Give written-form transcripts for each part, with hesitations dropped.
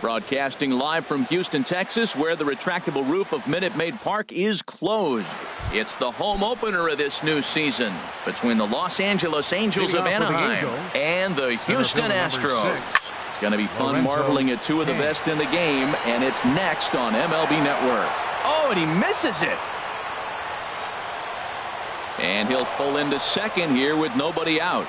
Broadcasting live from Houston, Texas, where the retractable roof of Minute Maid Park is closed. It's the home opener of this new season between the Los Angeles Angels of Anaheim and the Houston Astros. It's going to be fun marveling at two of the best in the game, and it's next on MLB Network. Oh, and he misses it. And he'll pull into second here with nobody out.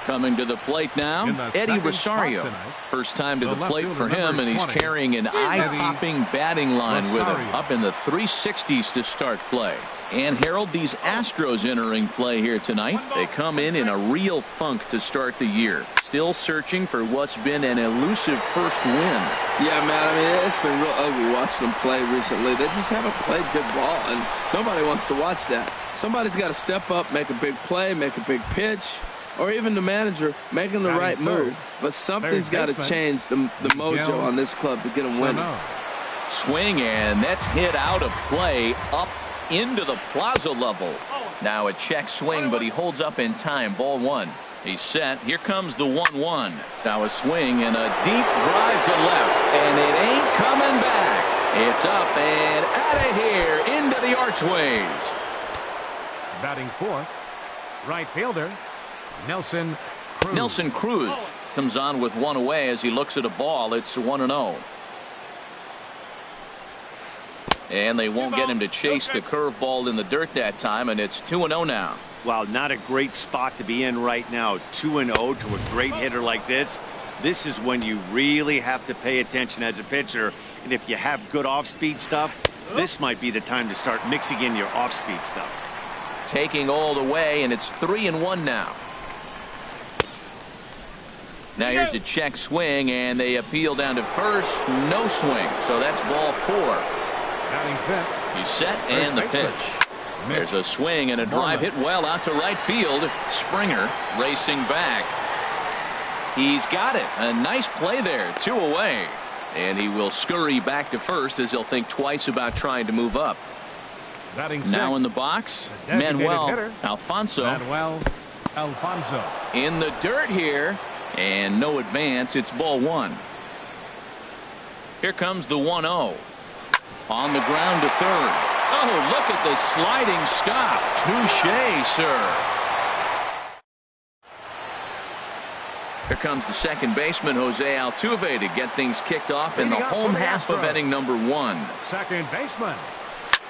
Coming to the plate now, Eddie Rosario. First time to the plate for him, and he's carrying an eye-popping batting line with him. Up in the 360s to start play. And Harold, these Astros entering play here tonight. They come in a real funk to start the year. Still searching for what's been an elusive first win. Yeah, man, I mean, it's been real ugly watching them play recently. They just haven't played good ball, and nobody wants to watch that. Somebody's got to step up, make a big play, make a big pitch, or even the manager making the right move. But something's got to change the mojo on this club to get them winning. Swing, and that's hit out of play up into the plaza level. Now a check swing, but he holds up in time. Ball one. He's set. Here comes the 1-1. Now a swing and a deep drive to left, and it ain't coming back. It's up and out of here into the archways. Batting fourth, right fielder Nelson Cruz. Nelson Cruz comes on with one away as he looks at a ball. It's 1-0. And they won't get him to chase the curveball in the dirt that time, and it's 2-0 now. Well, not a great spot to be in right now. 2-0 to a great hitter like this. This is when you really have to pay attention as a pitcher. And if you have good off-speed stuff, this might be the time to start mixing in your off-speed stuff. Taking all the way, and it's 3-1 now. Now here's a check swing, and they appeal down to first. No swing, so that's ball four. He's set, and the pitch. There's a swing and a drive hit well out to right field. Springer racing back. He's got it. A nice play there. 2 away. And he will scurry back to first as he'll think twice about trying to move up. Now in the box, Manuel Alfonso. In the dirt here. And no advance. It's ball one. Here comes the 1-0. On the ground to third. Oh, look at the sliding stop. Touche, sir. Here comes the second baseman, Jose Altuve, to get things kicked off in the home half of inning number one. Second baseman,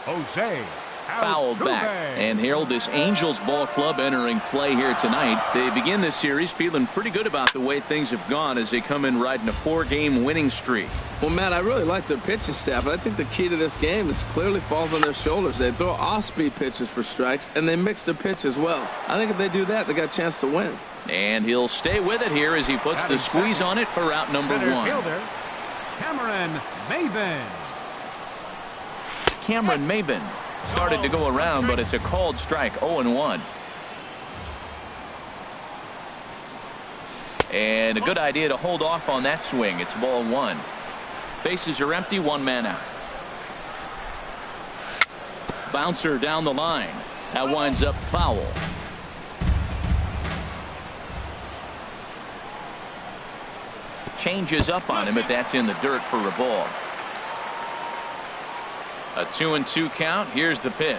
Jose Fouled back. And Harold, this Angels ball club entering play here tonight. They begin this series feeling pretty good about the way things have gone as they come in riding a 4-game winning streak. Well, Matt, I really like their pitching staff, but I think the key to this game is clearly falls on their shoulders. They throw off-speed pitches for strikes, and they mix their pitch as well. I think if they do that, they got a chance to win. And he'll stay with it here as he puts the squeeze on it for out number one. Cameron Maybin. Cameron Maybin started to go around, but it's a called strike. 0-1. And a good idea to hold off on that swing. It's ball one. Bases are empty, one man out. Bouncer down the line. That winds up foul. Changes up on him, but that's in the dirt for a ball. A 2-2 count. Here's the pitch.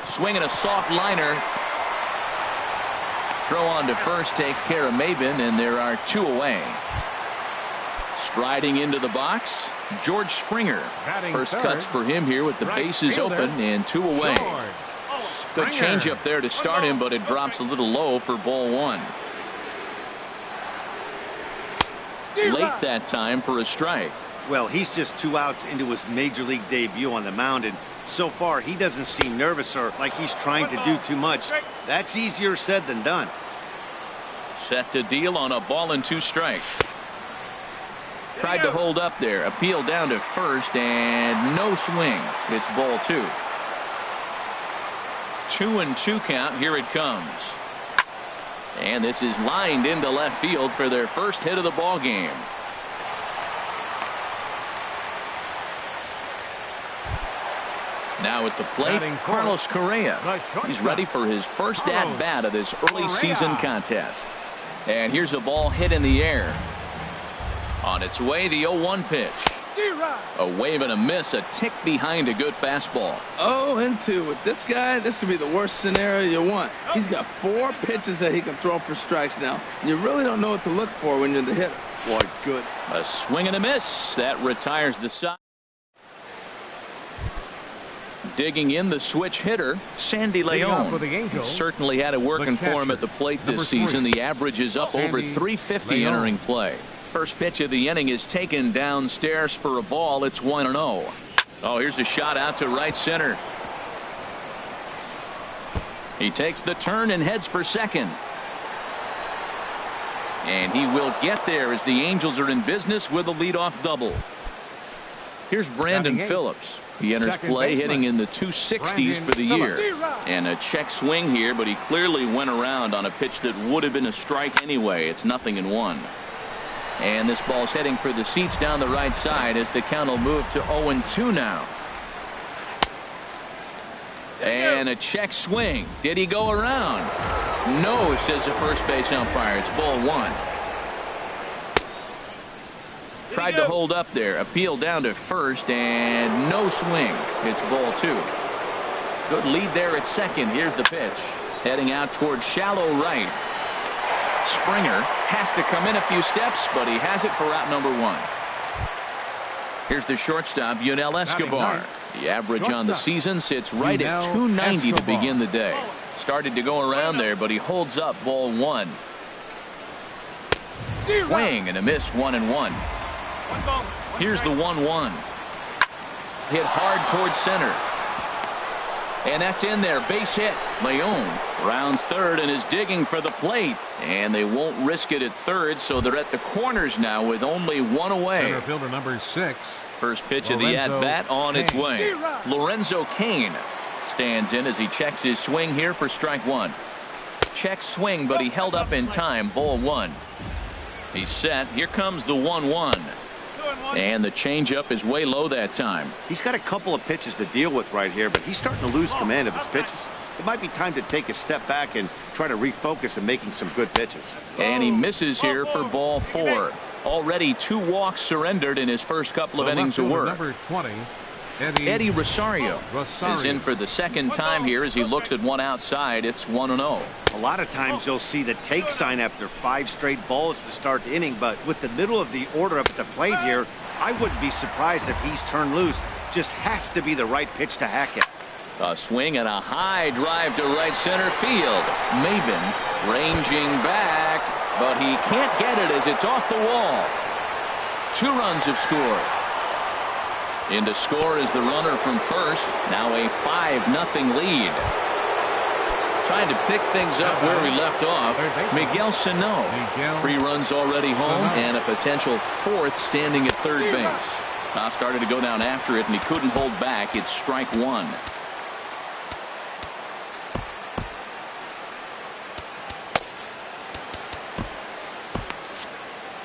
Swinging a soft liner. Throw on to first takes care of Maybin, and there are 2 away. Striding into the box, George Springer. First cuts for him here with the bases open and 2 away. Good changeup there to start him, but it drops a little low for ball one. Late that time for a strike. Well, he's just 2 outs into his major league debut on the mound, and so far he doesn't seem nervous or like he's trying to do too much. That's easier said than done. Set to deal on a ball and 2 strikes. Tried to hold up there. Appeal down to first, and no swing. It's ball 2. 2-2 count. Here it comes. And this is lined into left field for their first hit of the ball game. Now at the plate, Carlos Correa. He's ready for his first at-bat of this early season contest. And here's a ball hit in the air. On its way, the 0-1 pitch. A wave and a miss, a tick behind a good fastball. 0-2 with this guy. This could be the worst scenario you want. He's got 4 pitches that he can throw for strikes now. You really don't know what to look for when you're the hitter. Boy, good. A swing and a miss. That retires the side. Digging in the switch hitter, Sandy Leon. He certainly had it working for him at the plate this season. The average is up over 350 entering play. First pitch of the inning is taken downstairs for a ball. It's 1-0. Oh, here's a shot out to right center. He takes the turn and heads for second. And he will get there as the Angels are in business with a leadoff double. Here's Brandon Phillips. He enters play hitting in the 260s for the year. And a check swing here, but he clearly went around on a pitch that would have been a strike anyway. It's 0-1. And this ball's heading for the seats down the right side as the count will move to 0-2 now. And a check swing. Did he go around? No, says the first base umpire. It's ball 1. Tried to hold up there. Appeal down to first and no swing. It's ball 2. Good lead there at second. Here's the pitch. Heading out towards shallow right. Springer has to come in a few steps, but he has it for out number 1. Here's the shortstop, Yunel Escobar. The average on the season sits right at 290 to begin the day. Started to go around there, but he holds up ball 1. Swing and a miss, 1-1. Here's the 1-1. Hit hard towards center. And that's in there. Base hit. Leon rounds third and is digging for the plate. And they won't risk it at third, so they're at the corners now with only 1 away. Center fielder number 6. First pitch of the at-bat on its way. Lorenzo Cain stands in as he checks his swing here for strike 1. Check swing, but he held up in time. Ball 1. He's set. Here comes the 1-1. And the changeup is way low that time. He's got a couple of pitches to deal with right here, but he's starting to lose command of his pitches. It might be time to take a step back and try to refocus and making some good pitches. And he misses here for ball 4. Already 2 walks surrendered in his first couple of innings of work. Number 20, Eddie Rosario is in for the second time here as he looks at one outside. It's 1-0. A lot of times you'll see the take sign after 5 straight balls to start the inning, but with the middle of the order up at the plate here, I wouldn't be surprised if he's turned loose. Just has to be the right pitch to hack it. A swing and a high drive to right center field. Maben ranging back, but he can't get it as it's off the wall. 2 runs have scored. In to score is the runner from first. Now a 5-0 lead. Trying to pick things up where we left off. Miguel Sano. 3 runs already home and a potential 4th standing at third base. Now started to go down after it and he couldn't hold back. It's strike 1.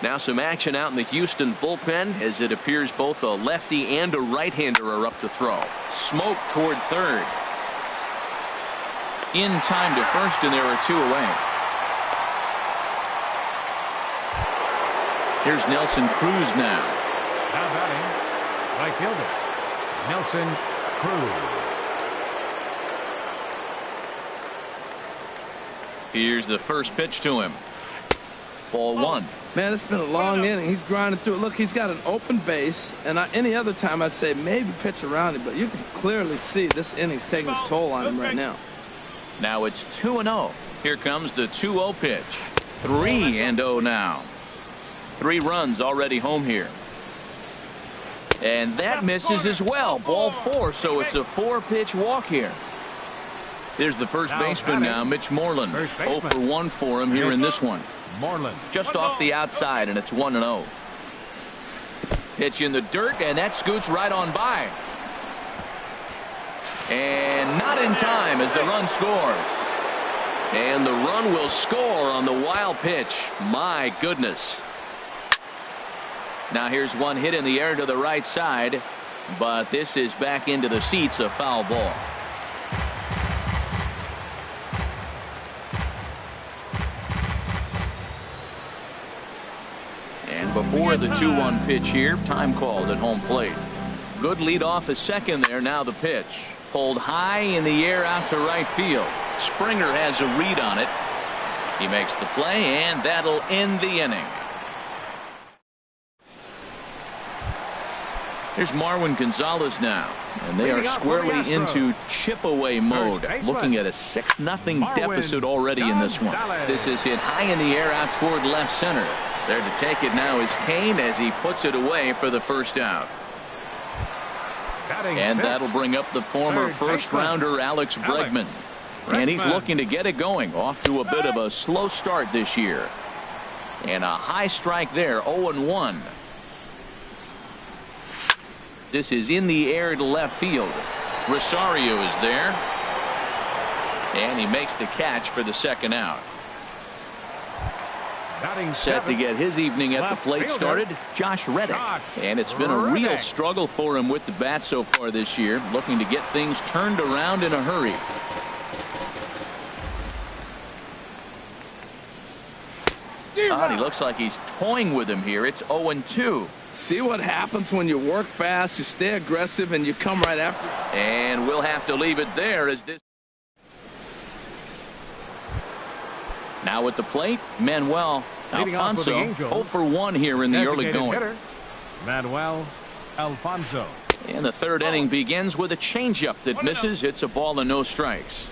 Now some action out in the Houston bullpen as it appears both a lefty and a right-hander are up to throw. Smoke toward third. In time to first, and there are 2 away. Here's Nelson Cruz now. Now batting, right fielder, Nelson Cruz. Here's the first pitch to him. Ball 1. Man, it's been a long inning. He's grinding through it. Look, he's got an open base, and any other time I'd say maybe pitch around him, but you can clearly see this inning's taking its toll on him right now. Now it's 2-0. Here comes the 2-0 pitch. 3-0 now. 3 runs already home here. And that misses as well. Ball 4, so it's a 4-pitch walk here. There's the first baseman now, Mitch Moreland. 0 for 1 for him here in this one. Moreland. Just off the outside, and it's 1-0. Pitch in the dirt, and that scoots right on by. And not in time as the run scores. And the run will score on the wild pitch. My goodness. Now here's one hit in the air to the right side, but this is back into the seats, a foul ball. before the 2-1 pitch here. Time called at home plate. Good lead off a second there. Now the pitch. Pulled high in the air out to right field. Springer has a read on it. He makes the play, and that'll end the inning. Here's Marwin Gonzalez now, and they are squarely into chip-away mode, looking at a 6-0 deficit already in this one. This is hit high in the air out toward left center. There to take it now is Kane as he puts it away for the first out. And that'll bring up the former first-rounder Alex Bregman. And he's looking to get it going, off to a bit of a slow start this year. And a high strike there, 0-1. This is in the air to left field. Rosario is there. And he makes the catch for the second out. Set to get his evening at the plate started, Josh Reddick. And it's been a real struggle for him with the bat so far this year, looking to get things turned around in a hurry. He looks like he's toying with him here. It's 0-2. See what happens when you work fast, you stay aggressive, and you come right after. And we'll have to leave it there as this. Now at the plate, Manuel Alfonso, 0 for 1 here in the early going. Hitter, Manuel Alfonso. And the third inning begins with a changeup that misses. It's a ball and no strikes.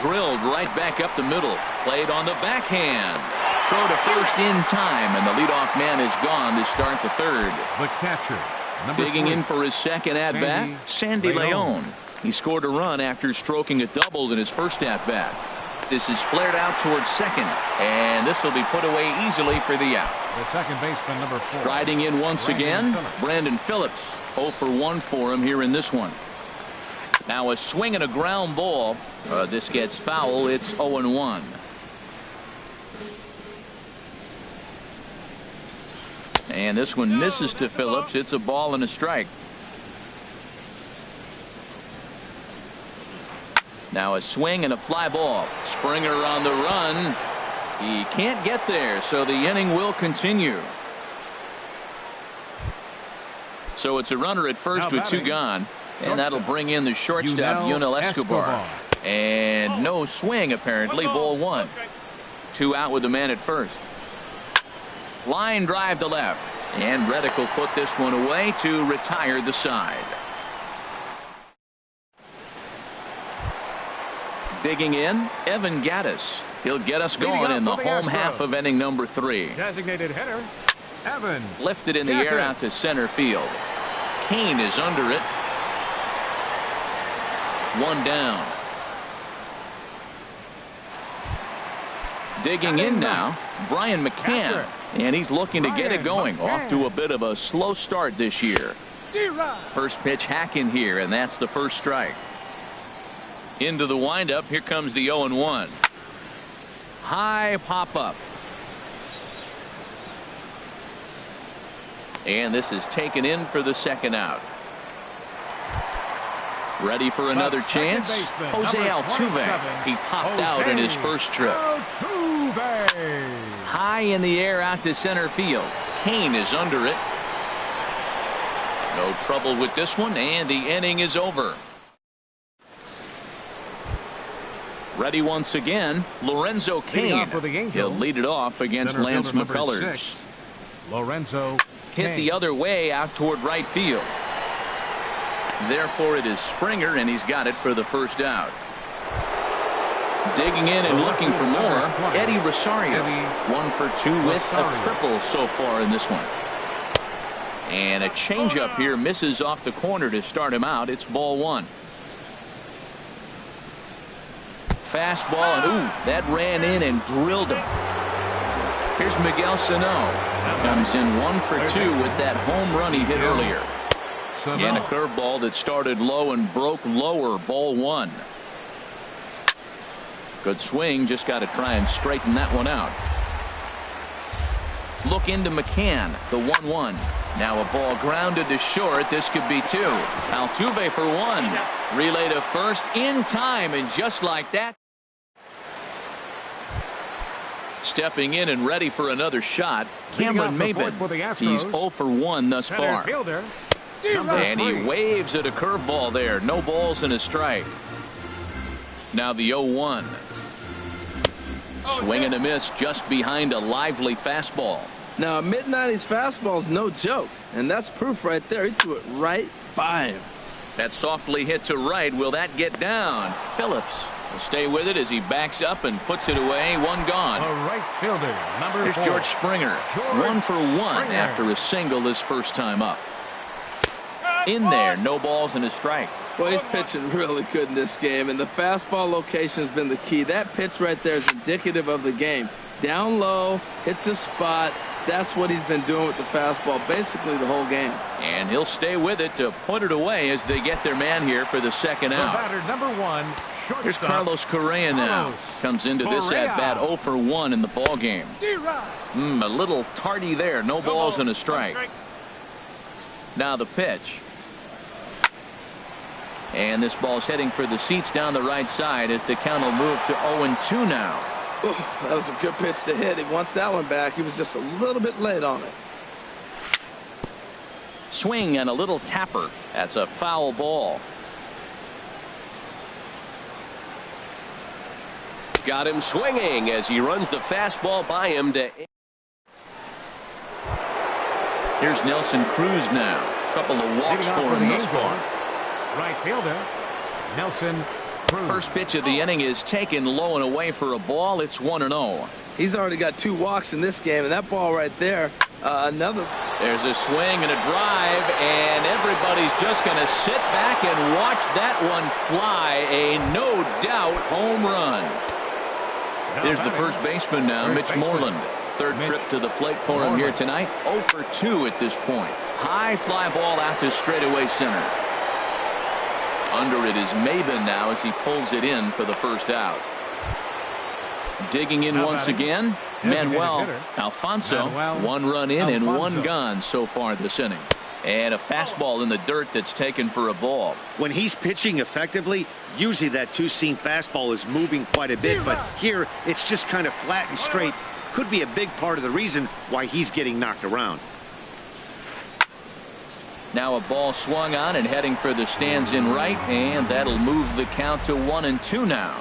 Drilled right back up the middle. Played on the backhand. Throw to first in time, and the leadoff man is gone to start the third. The catcher, digging 3. in for his second at-bat, Sandy Leon. He scored a run after stroking a double in his first at-bat. This is flared out towards second, and this will be put away easily for the out. The second baseman, number 4. Striding in once again, Brandon Phillips. 0 for 1 for him here in this one. Now a swing and a ground ball. This gets foul. It's 0-1. And this one misses to Phillips. It's a ball and a strike. Now a swing and a fly ball. Springer on the run. He can't get there, so the inning will continue. So it's a runner at first with 2 gone. And that'll bring in the shortstop, Yunel Escobar. And no swing, apparently. Ball 1. 2 out with the man at first. Line drive to left. And Reddick will put this one away to retire the side. Digging in, Evan Gattis. He'll get us going in the home half of inning number 3. Designated hitter, Evan. Lifted in the air out to center field. Kane is under it. 1 down. Digging in now, Brian McCann. And he's looking to get it going. Off to a bit of a slow start this year. First pitch hack in here, and that's the first strike. Into the windup. Here comes the 0-1. High pop up. And this is taken in for the second out. Ready for another chance. Jose Altuve. He popped out in his first trip. High in the air out to center field. Kane is under it. No trouble with this one, and the inning is over. Ready once again, Lorenzo Kane. He'll lead it off against Lance McCullers. Lorenzo hit the other way out toward right field. Therefore, it is Springer, and he's got it for the first out. Digging in and looking for more, Eddie Rosario. 1 for 2 with a triple so far in this one. And a changeup here misses off the corner to start him out. It's ball 1. Fastball, and ooh, that ran in and drilled him. Here's Miguel Sano. Comes in 1 for 2 with that home run he hit earlier. And a curveball that started low and broke lower. Ball 1. Good swing. Just got to try and straighten that one out. Look into McCann. The 1-1. Now a ball grounded to short. This could be 2. Altuve for 1. Relay to first in time, and just like that. Stepping in and ready for another shot, Cameron Maben. He's 0 for 1 thus far. Fielder, and he waves at a curveball there. No balls and a strike. Now the 0-1. Swing and a miss just behind a lively fastball. Now, a mid-90s fastball is no joke, and that's proof right there. He threw it right by him. That softly hit to right. Will that get down? Phillips will stay with it as he backs up and puts it away. One gone. the right fielder, number Here's 4. George Springer. 1 for 1 after a single his first time up. In there, no balls and a strike. Well, he's pitching really good in this game, and the fastball location has been the key. That pitch right there is indicative of the game. Down low, hits a spot. That's what he's been doing with the fastball basically the whole game. And he'll stay with it to put it away as they get their man here for the second out. Batter, number 1, Here's Carlos Correa now. Comes into this at-bat 0 for 1 in the ball game. A little tardy there. No balls and a strike. Now the pitch. And this ball's heading for the seats down the right side as the count will move to 0-2 now. Ooh, that was a good pitch to hit. He wants that one back. He was just a little bit late on it. Swing and a little tapper. That's a foul ball. Got him swinging as he runs the fastball by him to. Here's Nelson Cruz now. A couple of walks for him thus far. Right fielder, Nelson Cruz. First pitch of the inning is taken low and away for a ball. It's 1-0. He's already got 2 walks in this game, and that ball right there, another. There's a swing and a drive, and everybody's just going to sit back and watch that one fly. A no-doubt home run. Here's the first baseman now, Mitch Moreland. Third trip to the plate for him here tonight. 0 for 2 at this point. High fly ball out to straightaway center. Under it is Maben now as he pulls it in for the first out. Digging in once again, Manuel Alfonso. 1 run in and 1 gone so far this inning. And a fastball in the dirt that's taken for a ball. When he's pitching effectively, usually that two-seam fastball is moving quite a bit, but here it's just kind of flat and straight. Could be a big part of the reason why he's getting knocked around. Now a ball swung on and heading for the stands in right, and that'll move the count to 1-2 now.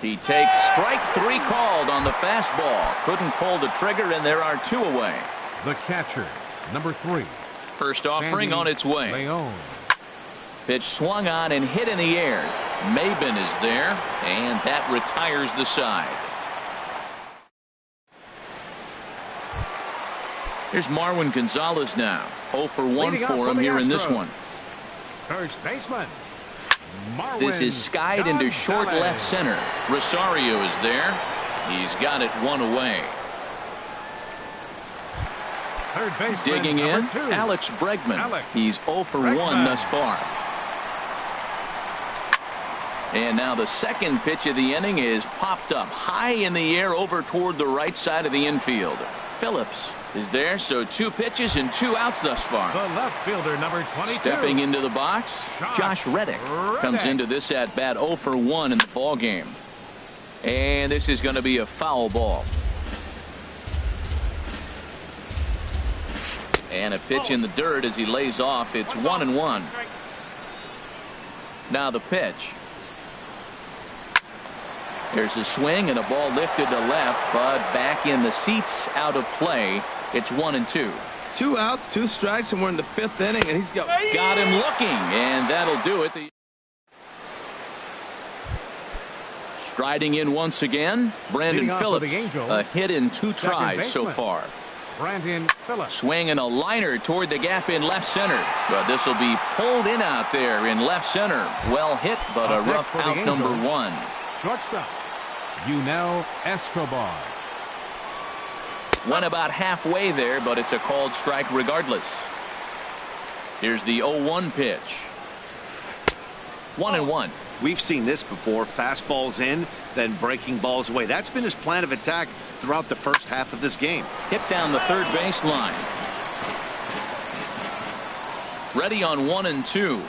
He takes strike 3 called on the fastball. Couldn't pull the trigger, and there are 2 away. The catcher, number 3. First offering Sandy on its way. Leon. Pitch swung on and hit in the air. Maben is there, and that retires the side. Here's Marwin Gonzalez now. 0 for 1 for him here in this one. First baseman, Marwin This is skied into short Gonzalez. left center. Rosario is there. He's got it 1 away. Third baseman, Digging in, number 2. Alex Bregman. Alex He's 0 for 1 Bregman. thus far. And now the second pitch of the inning is popped up high in the air over toward the right side of the infield. Phillips is there, so 2 pitches and 2 outs thus far. The left fielder, number 22. Stepping into the box, Josh Reddick comes into this at bat 0 for 1 in the ball game. And this is going to be a foul ball. And a pitch in the dirt as he lays off. It's 1-1. Now the pitch. There's a swing and a ball lifted to left, but back in the seats, out of play. It's 1-2. 2 outs, 2 strikes, and we're in the 5th inning, and he's got him looking, and that'll do it. Striding in once again, Brandon Leading off for Phillips. the Angels, A hit in 2 tries baseman. so far. Brandon Phillips. Swing and a liner toward the gap in left center. But this will be pulled in out there in left center. Well hit, but a Up next rough for the out number Angels. 1. Shortstop, Yunel Escobar. Went about halfway there, but it's a called strike regardless. Here's the 0-1 pitch. 1-1. We've seen this before. Fastballs in, then breaking balls away. That's been his plan of attack throughout the first half of this game. Hit down the third base line. Ready on 1-2.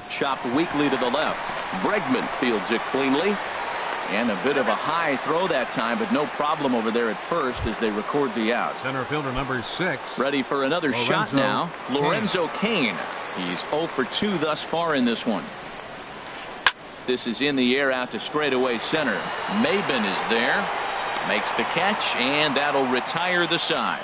Chopped weakly to the left. Bregman fields it cleanly. And a bit of a high throw that time, but no problem over there at first as they record the out. Center fielder number 6. Ready for another shot now. Lorenzo Cain. He's 0 for 2 thus far in this one. This is in the air out to straightaway center. Maben is there. Makes the catch, and that'll retire the side.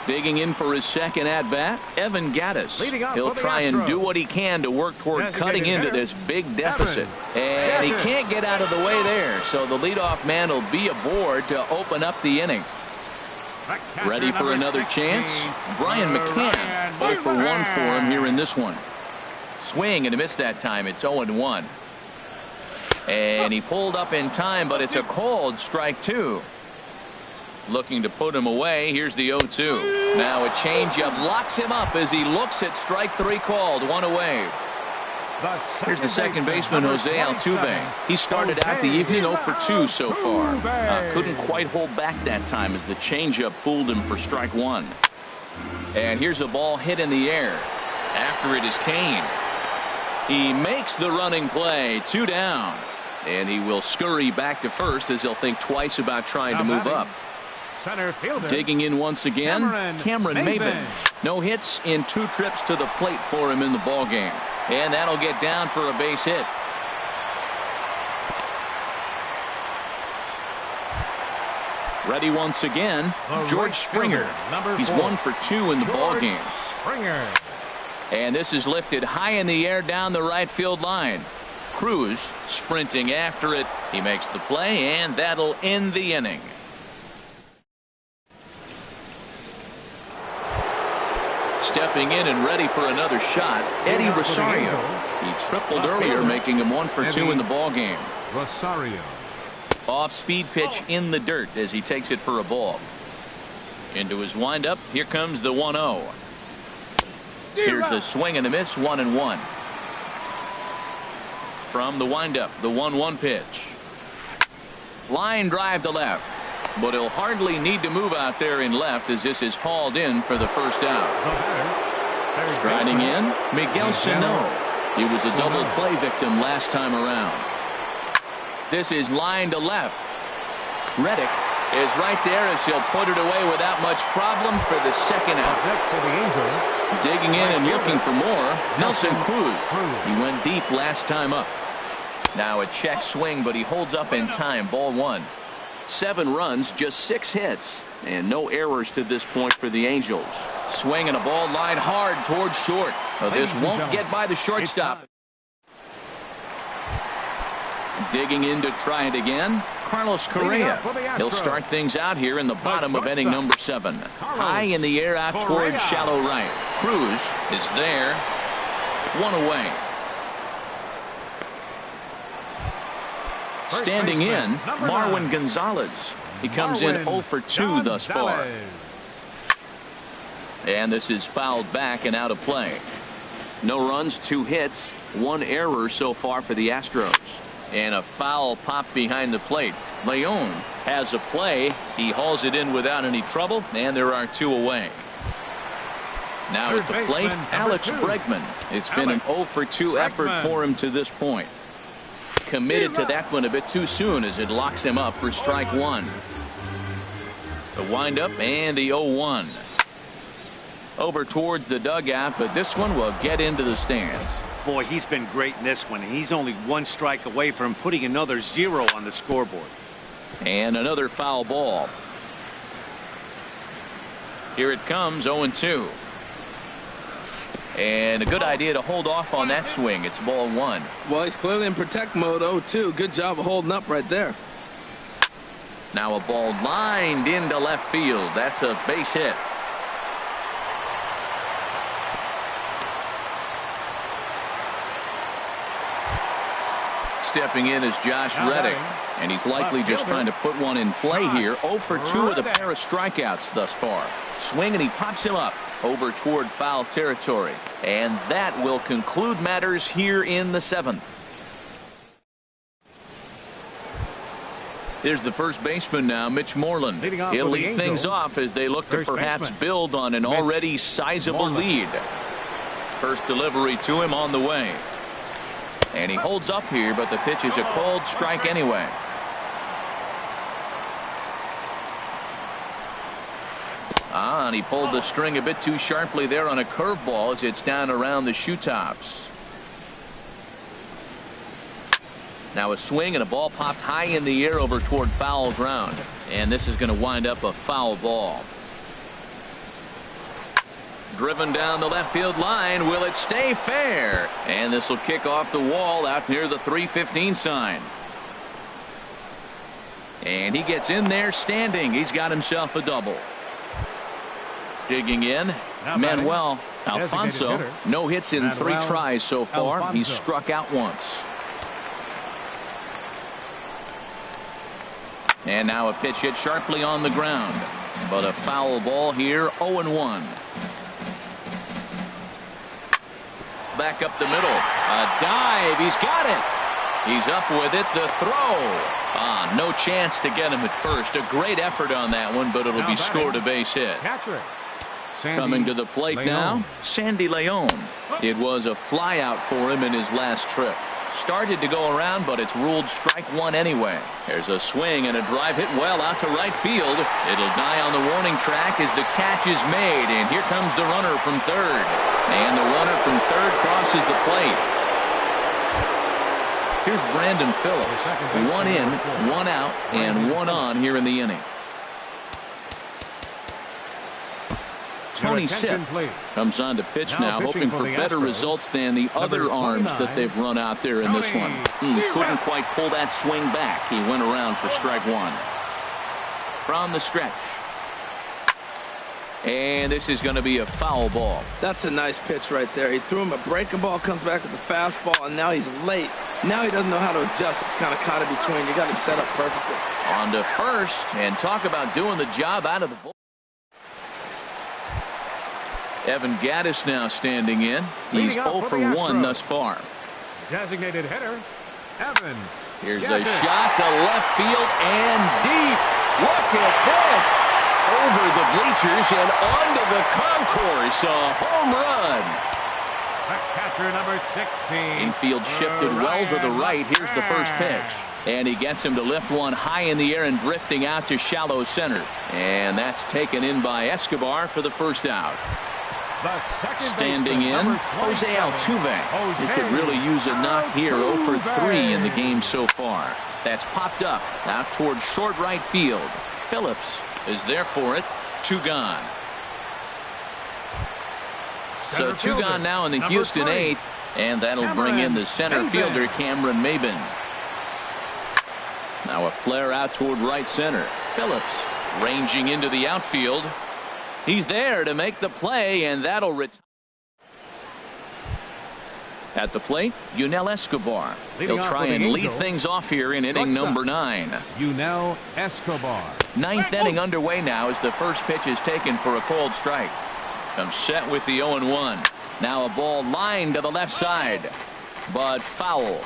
Digging in for his second at-bat, Evan Gattis. He'll try and do what he can to work toward cutting into this big deficit. And he can't get out of the way there, so the leadoff man will be aboard to open up the inning. Ready for another chance? Brian McCann. 0 for 1 for him here in this one. Swing and a miss that time. It's 0-1. And he pulled up in time, but it's a called strike 2. Looking to put him away. Here's the 0-2. Now a changeup locks him up as he looks at strike 3 called. 1 away. Here's the second baseman, Jose Altuve. He started out the evening 0 for 2 so far. Couldn't quite hold back that time as the changeup fooled him for strike 1. And here's a ball hit in the air. After it is Cain. He makes the running play. 2 down. And he will scurry back to first as he'll think twice about trying to move up. Center fielder. Digging in once again, Cameron Maben. No hits in 2 trips to the plate for him in the ballgame. And that'll get down for a base hit. Ready once again, George Springer. He's 1 for 2 in the ballgame. And this is lifted high in the air down the right field line. Cruz sprinting after it. He makes the play, and that'll end the inning. Stepping in and ready for another shot, Eddie Rosario. He tripled earlier, making him 1 for 2 in the ballgame. Rosario. Off-speed pitch in the dirt as he takes it for a ball. Into his windup. Here comes the 1-0. Here's a swing and a miss. 1-1. From the windup, the 1-1 pitch. Line drive to left. But he'll hardly need to move out there in left as this is hauled in for the first out. Striding in, Miguel Sano. He was a double play victim last time around. This is line to left. Reddick is right there as he'll put it away without much problem for the second out. Digging in and looking for more, Nelson Cruz. He went deep last time up. Now a check swing, but he holds up in time. Ball 1. 7 runs, just 6 hits, and no errors to this point for the Angels. Swing and a ball line hard towards short. This won't get by the shortstop. Digging in to try it again, Carlos Correa. He'll start things out here in the bottom of inning number 7. High in the air out towards shallow right. Cruz is there. 1 away. Standing in, Marwin Gonzalez. He comes in 0 for 2 thus far. And this is fouled back and out of play. No runs, 2 hits, 1 error so far for the Astros. And a foul pop behind the plate. Leon has a play. He hauls it in without any trouble, and there are 2 away. Now at the plate, Alex Bregman. It's been an 0 for 2 effort for him to this point. Committed to that one a bit too soon as it locks him up for strike 1. The windup and the 0-1. Over towards the dugout, but this one will get into the stands. Boy, he's been great in this one. He's only 1 strike away from putting another 0 on the scoreboard. And another foul ball. Here it comes, 0-2. And a good idea to hold off on that swing. It's ball 1. Well, he's clearly in protect mode. 0-2. Good job of holding up right there. Now a ball lined into left field. That's a base hit. Stepping in is Josh Reddick, and he's likely just trying to put one in play here. 0 for 2 with a pair of strikeouts thus far. Swing and he pops him up over toward foul territory, and that will conclude matters here in the 7th. Here's the first baseman now, Mitch Moreland. He'll lead things off as they look to perhaps build on an already sizable lead. First delivery to him on the way. And he holds up here, but the pitch is a cold strike anyway. And he pulled the string a bit too sharply there on a curveball as it's down around the shoe tops. Now a swing and a ball popped high in the air over toward foul ground. And this is going to wind up a foul ball. Driven down the left field line. Will it stay fair? And this will kick off the wall out near the 315 sign. And he gets in there standing. He's got himself a double. Digging in, Manuel Alfonso. No hits in 3 tries so far. He's struck out once. And now a pitch hit sharply on the ground. But a foul ball here, 0-1. Back up the middle. A dive. He's got it. He's up with it. The throw. No chance to get him at first. A great effort on that one, but it'll be scored a base hit. Coming to the plate now, Sandy Leon. It was a flyout for him in his last trip. Started to go around, but it's ruled strike one anyway. There's a swing and a drive hit well out to right field. It'll die on the warning track as the catch is made, and here comes the runner from third. And the runner from third crosses the plate. Here's Brandon Phillips. 1 in, 1 out, and 1 on here in the inning. Tony Sipp comes on to pitch now, hoping for better results than the other arms that they've run out there in this one. Couldn't quite pull that swing back. He went around for strike one. From the stretch. And this is going to be a foul ball. That's a nice pitch right there. He threw him a breaking ball, comes back with the fastball, and now he's late. Now he doesn't know how to adjust. He's kind of caught in between. You got him set up perfectly. On to first, and talk about doing the job out of the ball. Evan Gattis now standing in. He's 0 for 1 thus far. Designated hitter, Evan. Here's a shot to left field and deep. Look at this. Over the bleachers and onto the concourse. A home run. The catcher, number 16. Infield shifted well to the right. Here's the first pitch. And he gets him to lift one high in the air and drifting out to shallow center. And that's taken in by Escobar for the first out. Standing in, Jose Altuve. He could really use a knock here. 0 for 3 in the game so far. That's popped up out towards short right field. Phillips is there for it. 2 gone. So 2 gone now in the Houston 8th. And that'll bring in the center fielder, Cameron Maybin. Now a flare out toward right center. Phillips ranging into the outfield. He's there to make the play, and that'll retire. At the plate, Yunel Escobar. He'll try and lead things off here in inning number 9. Yunel Escobar. 9th inning underway now as the first pitch is taken for a cold strike. Comes set with the 0-1. Now a ball lined to the left side, but foul.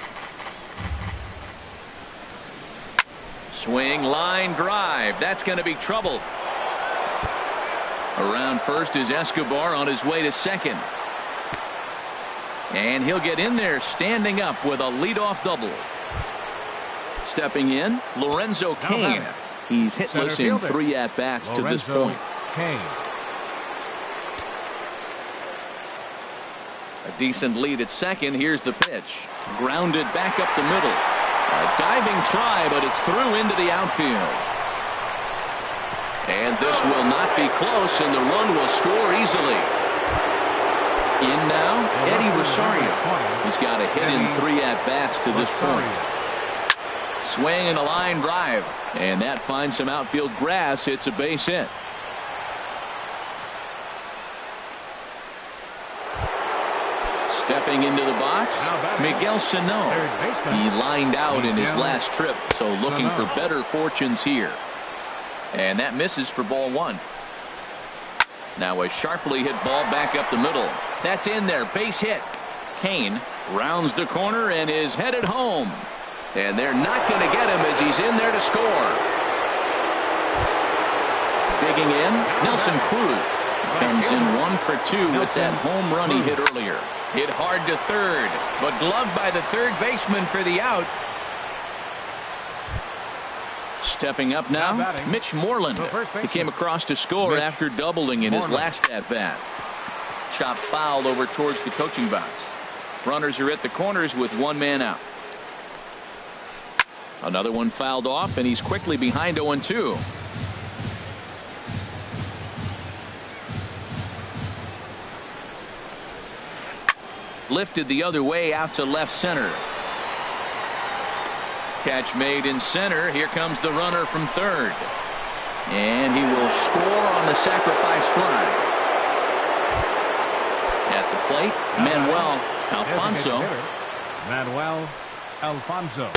Swing, line, drive. That's going to be trouble. Around first is Escobar on his way to second. And he'll get in there standing up with a leadoff double. Stepping in, Lorenzo Cain. He's hitless in 3 at-bats to this point. A decent lead at second. Here's the pitch. Grounded back up the middle. A diving try, but it's through into the outfield. And this will not be close, and the run will score easily. In now, Eddie Rosario. He's got a hit in 3 at-bats to this point. Swing and a line drive. And that finds some outfield grass. It's a base hit. Stepping into the box, Miguel Sano. He lined out in his last trip, so looking for better fortunes here. And that misses for ball 1. Now a sharply hit ball back up the middle. That's in there. Base hit. Cain rounds the corner and is headed home. And they're not going to get him as he's in there to score. Digging in, Nelson Cruz. Comes in 1 for 2 with that home run he hit earlier. Hit hard to third, but gloved by the third baseman for the out. Stepping up now, Mitch Moreland. He came across to score after doubling in his last at-bat. Chopped foul over towards the coaching box. Runners are at the corners with one man out. Another one fouled off, and he's quickly behind 0-2. Lifted the other way out to left center. Catch made in center. Here comes the runner from third. And he will score on the sacrifice fly. At the plate, Manuel Alfonso. Manuel Alfonso.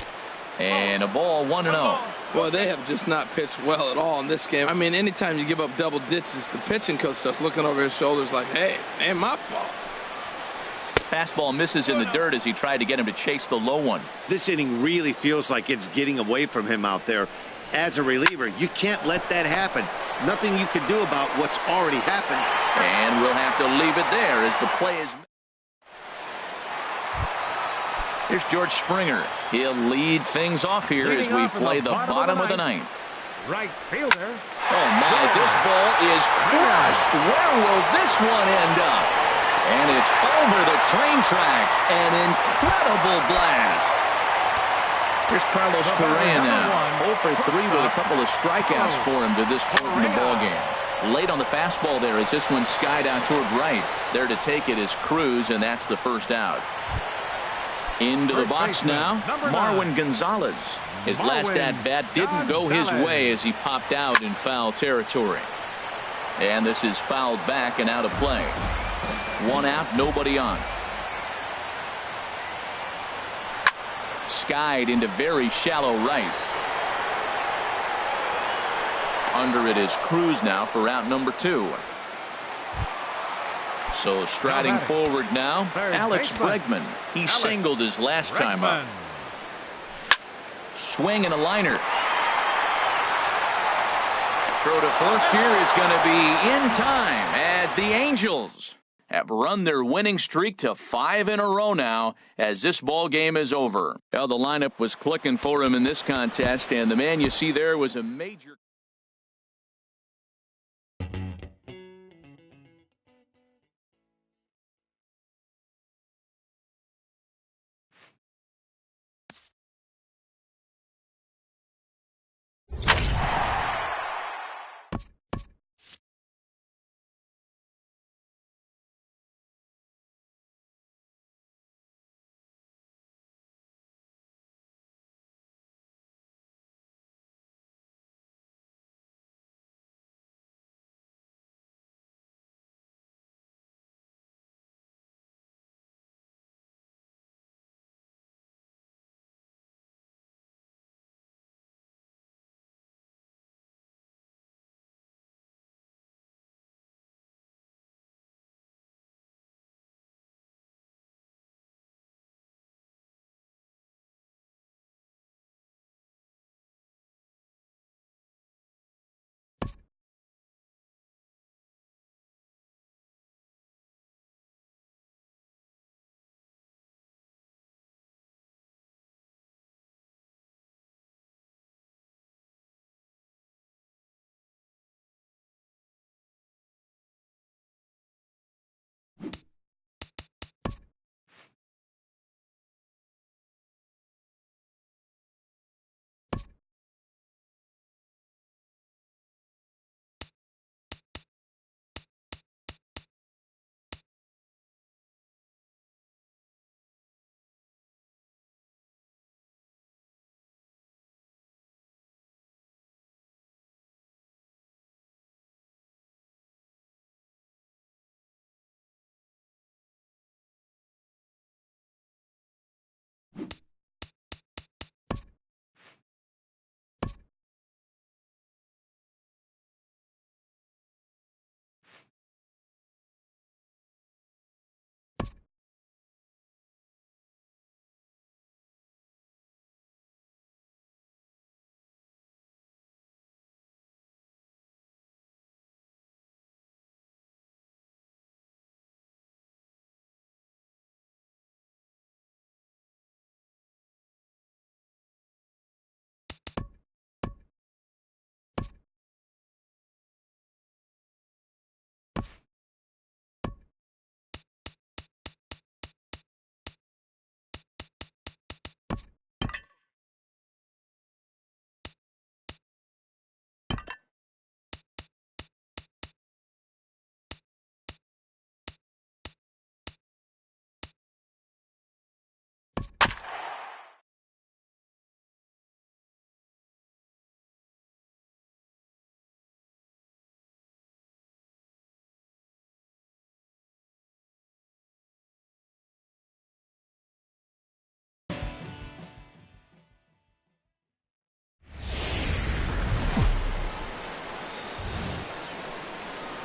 And a ball, 1-0. Boy, they have just not pitched well at all in this game. I mean, anytime you give up double ditches, the pitching coach starts looking over his shoulders like, hey, it ain't my fault. Fastball misses in the dirt as he tried to get him to chase the low one. This inning really feels like it's getting away from him out there. As a reliever, you can't let that happen. Nothing you can do about what's already happened. And we'll have to leave it there as the play is. Here's George Springer. He'll lead things off here as we play the bottom of the ninth. Right fielder. Oh my, this ball is crushed. Where will this one end up? And it's over the train tracks. An incredible blast. Here's Carlos Correa now. 0 for 3 with a couple of strikeouts for him to this point in the ballgame. Late on the fastball there as this one skied out toward right. There to take it is Cruz, and that's the first out. Into the box now, Marwin Gonzalez. His last at-bat didn't go his way as he popped out in foul territory. And this is fouled back and out of play. One out, nobody on. Skied into very shallow right. Under it is Cruz now for out number 2. So striding forward now, Alex Bregman. He singled his last time up. Swing and a liner. Throw to first here is going to be in time as the Angels have run their winning streak to 5 in a row now as this ball game is over. Well, the lineup was clicking for him in this contest, and the man you see there was a major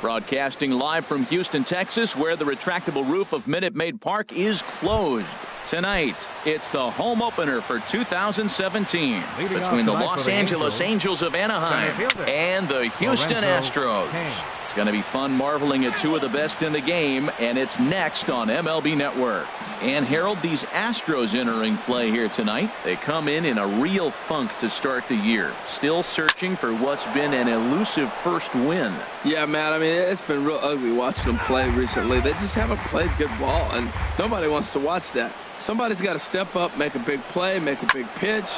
Broadcasting live from Houston, Texas, where the retractable roof of Minute Maid Park is closed. Tonight, it's the home opener for 2017 between the Los Angeles Angels of Anaheim and the Houston Astros. It's going to be fun marveling at two of the best in the game, and it's next on MLB Network. And Harold, these Astros entering play here tonight. They come in a real funk to start the year, still searching for what's been an elusive first win. Yeah, Matt, I mean, it's been real ugly watching them play recently. They just haven't played good ball, and nobody wants to watch that. Somebody's got to step up, make a big play, make a big pitch,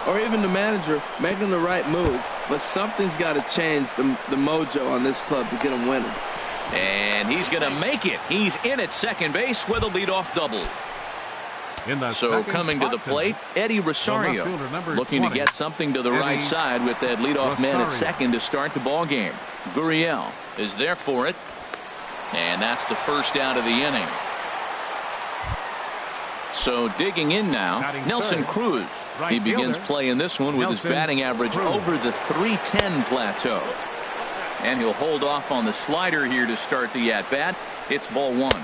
or even the manager making the right move. But something's got to change the mojo on this club to get them winning. And he's going to make it. He's in at second base with a leadoff double. So coming to the plate, Eddie Rosario, looking to get something to the right side with that leadoff man at second to start the ball game. Gurriel is there for it, and that's the first out of the inning. So digging in now, Nelson Cruz. He begins play in this one with his batting average over the .310 plateau. And he'll hold off on the slider here to start the at-bat. It's ball one.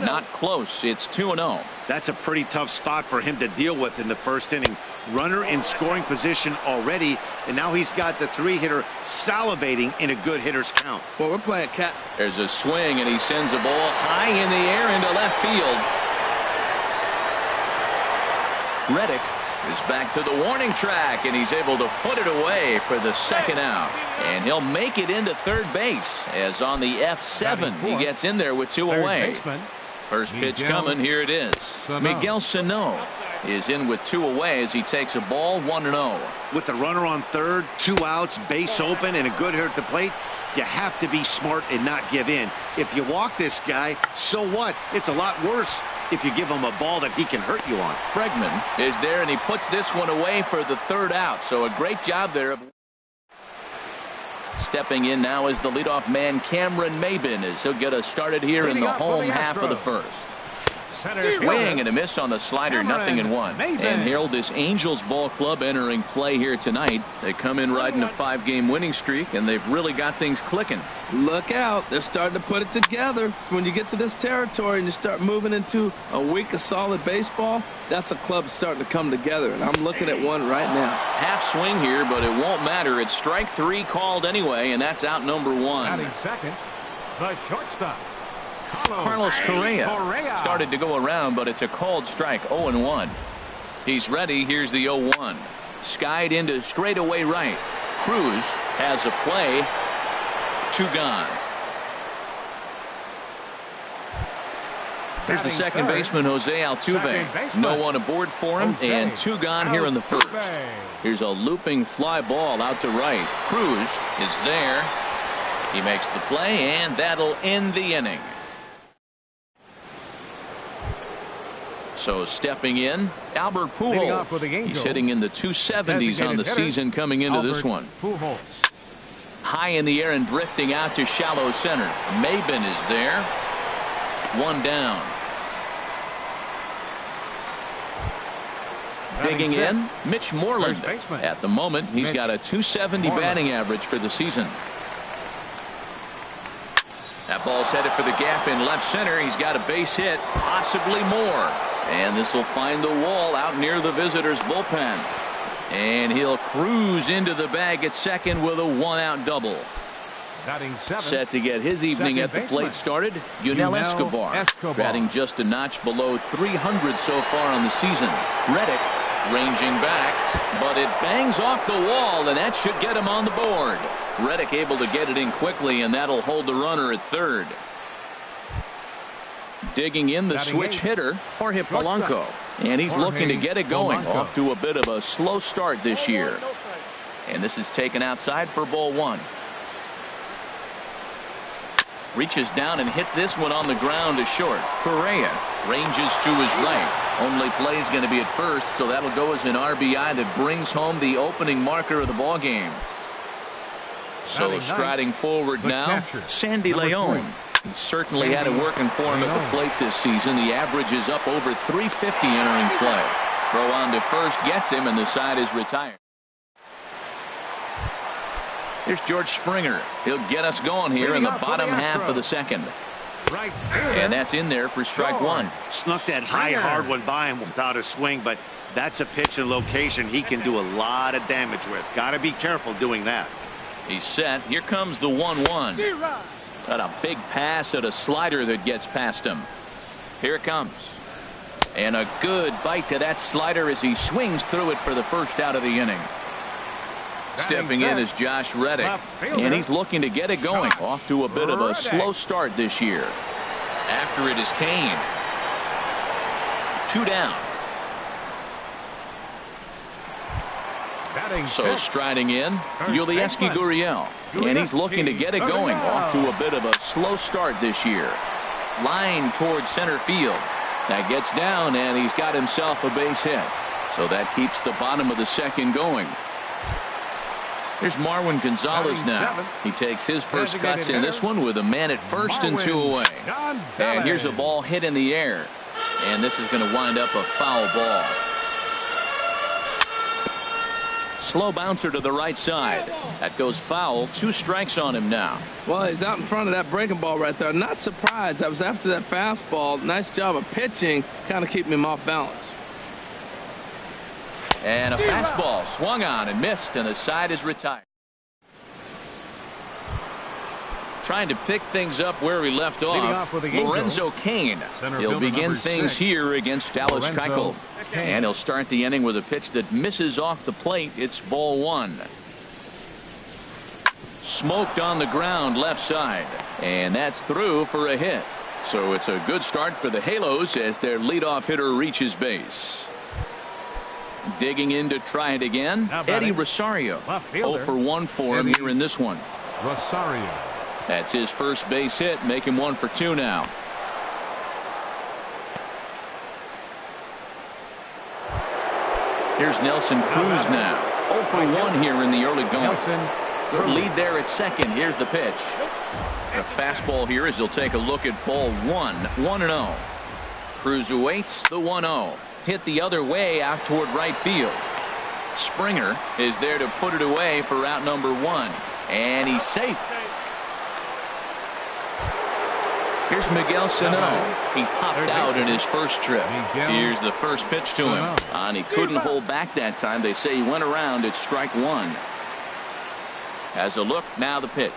Not close. It's 2-0. That's a pretty tough spot for him to deal with in the first inning. Runner in scoring position already, and now he's got the three-hitter salivating in a good hitter's count. Well, we're playing cat. There's a swing, and he sends a ball high in the air into left field. Reddick is back to the warning track, and he's able to put it away for the second out. And he'll make it into third base, as on the F7 he gets in there with two away. First pitch coming. Here it is. Miguel Sano is in with two away as he takes a ball 1-0. With the runner on third, 2 outs, base open, and a good hitter at the plate, you have to be smart and not give in. If you walk this guy, so what? It's a lot worse if you give him a ball that he can hurt you on. Bregman is there, and he puts this one away for the third out. So a great job there. Stepping in now is the leadoff man, Cameron Maybin, as he'll get us started here in the home half of the first. Swing and a miss on the slider, 0-1. And Harold, this Angels ball club entering play here tonight. They come in riding a 5-game winning streak, and they've really got things clicking. Look out. They're starting to put it together. When you get to this territory and you start moving into a week of solid baseball, that's a club starting to come together, and I'm looking at one right now. Half swing here, but it won't matter. It's strike 3 called anyway, and that's out number 1. Batting second, the shortstop, Carlos Correa started to go around, but it's a called strike. 0-1. He's ready. Here's the 0-1. Skied into straightaway right. Cruz has a play. 2 gone. There's the second baseman, Jose Altuve. No one aboard for him, and 2 gone here in the first. Here's a looping fly ball out to right. Cruz is there. He makes the play, and that'll end the inning. So stepping in, Albert Pujols. He's hitting in the 270s on the season coming into this one. High in the air and drifting out to shallow center. Maybin is there. 1 down. Digging in, Mitch Moreland. At the moment, he's got a .270 batting average for the season. That ball's headed for the gap in left center. He's got a base hit, possibly more. And this will find the wall out near the visitors' bullpen. And he'll cruise into the bag at second with a 1-out double. Set to get his evening at the plate started, Yunel Escobar. Batting just a notch below .300 so far on the season. Reddick ranging back, but it bangs off the wall, and that should get him on the board. Reddick able to get it in quickly, and that'll hold the runner at third. Digging in the switch hitter, Jorge Polanco. And he's looking to get it going. Off to a bit of a slow start this year. And this is taken outside for ball 1. Reaches down and hits this one on the ground to short. Correa ranges to his right. Only play is going to be at first, so that'll go as an RBI that brings home the opening marker of the ball game. So striding forward now, Sandy Leon. He certainly had it working for him at the plate this season. The average is up over .350 entering play. Throw on to first gets him, and the side is retired. Here's George Springer. He'll get us going here in the bottom half of the second. Right. And that's in there for strike one. Snuck that high, hard one by him without a swing, but that's a pitch and location he can do a lot of damage with. Got to be careful doing that. He's set. Here comes the 1-1. Got a big pass at a slider that gets past him. Here it comes. And a good bite to that slider as he swings through it for the first out of the inning. Stepping in is Josh Reddick, and he's looking to get it going. Off to a bit of a slow start this year. After it is Kane. 2 down. So striding in, Yulieski Gurriel, and he's looking to get it going. Off to a bit of a slow start this year. Line towards center field. That gets down, and he's got himself a base hit. So that keeps the bottom of the second going. Here's Marwin Gonzalez now. He takes his first cuts in this one with a man at first and 2 away. And here's a ball hit in the air. And this is going to wind up a foul ball. Slow bouncer to the right side. That goes foul. 2 strikes on him now. Well, he's out in front of that breaking ball right there. Not surprised. That was after that fastball. Nice job of pitching, kind of keeping him off balance. And a fastball swung on and missed, and the side is retired. Trying to pick things up where we left off, Lorenzo Cain. He'll begin things here against Dallas Keuchel. And he'll start the inning with a pitch that misses off the plate. It's ball 1. Smoked on the ground left side. And that's through for a hit. So it's a good start for the Halos as their leadoff hitter reaches base. Digging in to try it again, Eddie Rosario. 0 for 1 for him here in this one. Rosario. That's his first base hit, make him 1 for 2 now. Here's Nelson Cruz now. 0 for 1 here in the early going. Good lead there at second. Here's the pitch. A fastball here as he'll take a look at ball 1. 1-0. Cruz awaits the 1-0. Hit the other way out toward right field. Springer is there to put it away for out number 1. And he's safe. Here's Miguel Sano. He popped out in his first trip. Here's the first pitch to him. And he couldn't hold back that time. They say he went around at strike 1. Has a look. Now the pitch.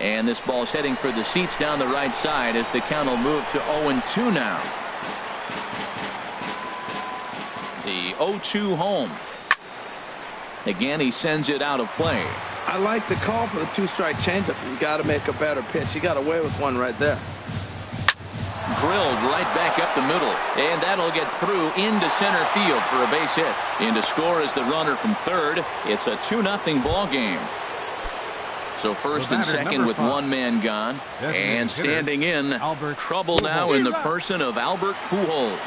And this ball's heading for the seats down the right side as the count will move to 0-2 now. The 0-2 home. Again, he sends it out of play. I like the call for the 2-strike changeup. You got to make a better pitch. He got away with one right there. Drilled right back up the middle, and that'll get through into center field for a base hit. In to score is the runner from third. It's a 2-0 ball game. So first and second with 1 man gone, and standing in, trouble now in the person of Albert Pujols.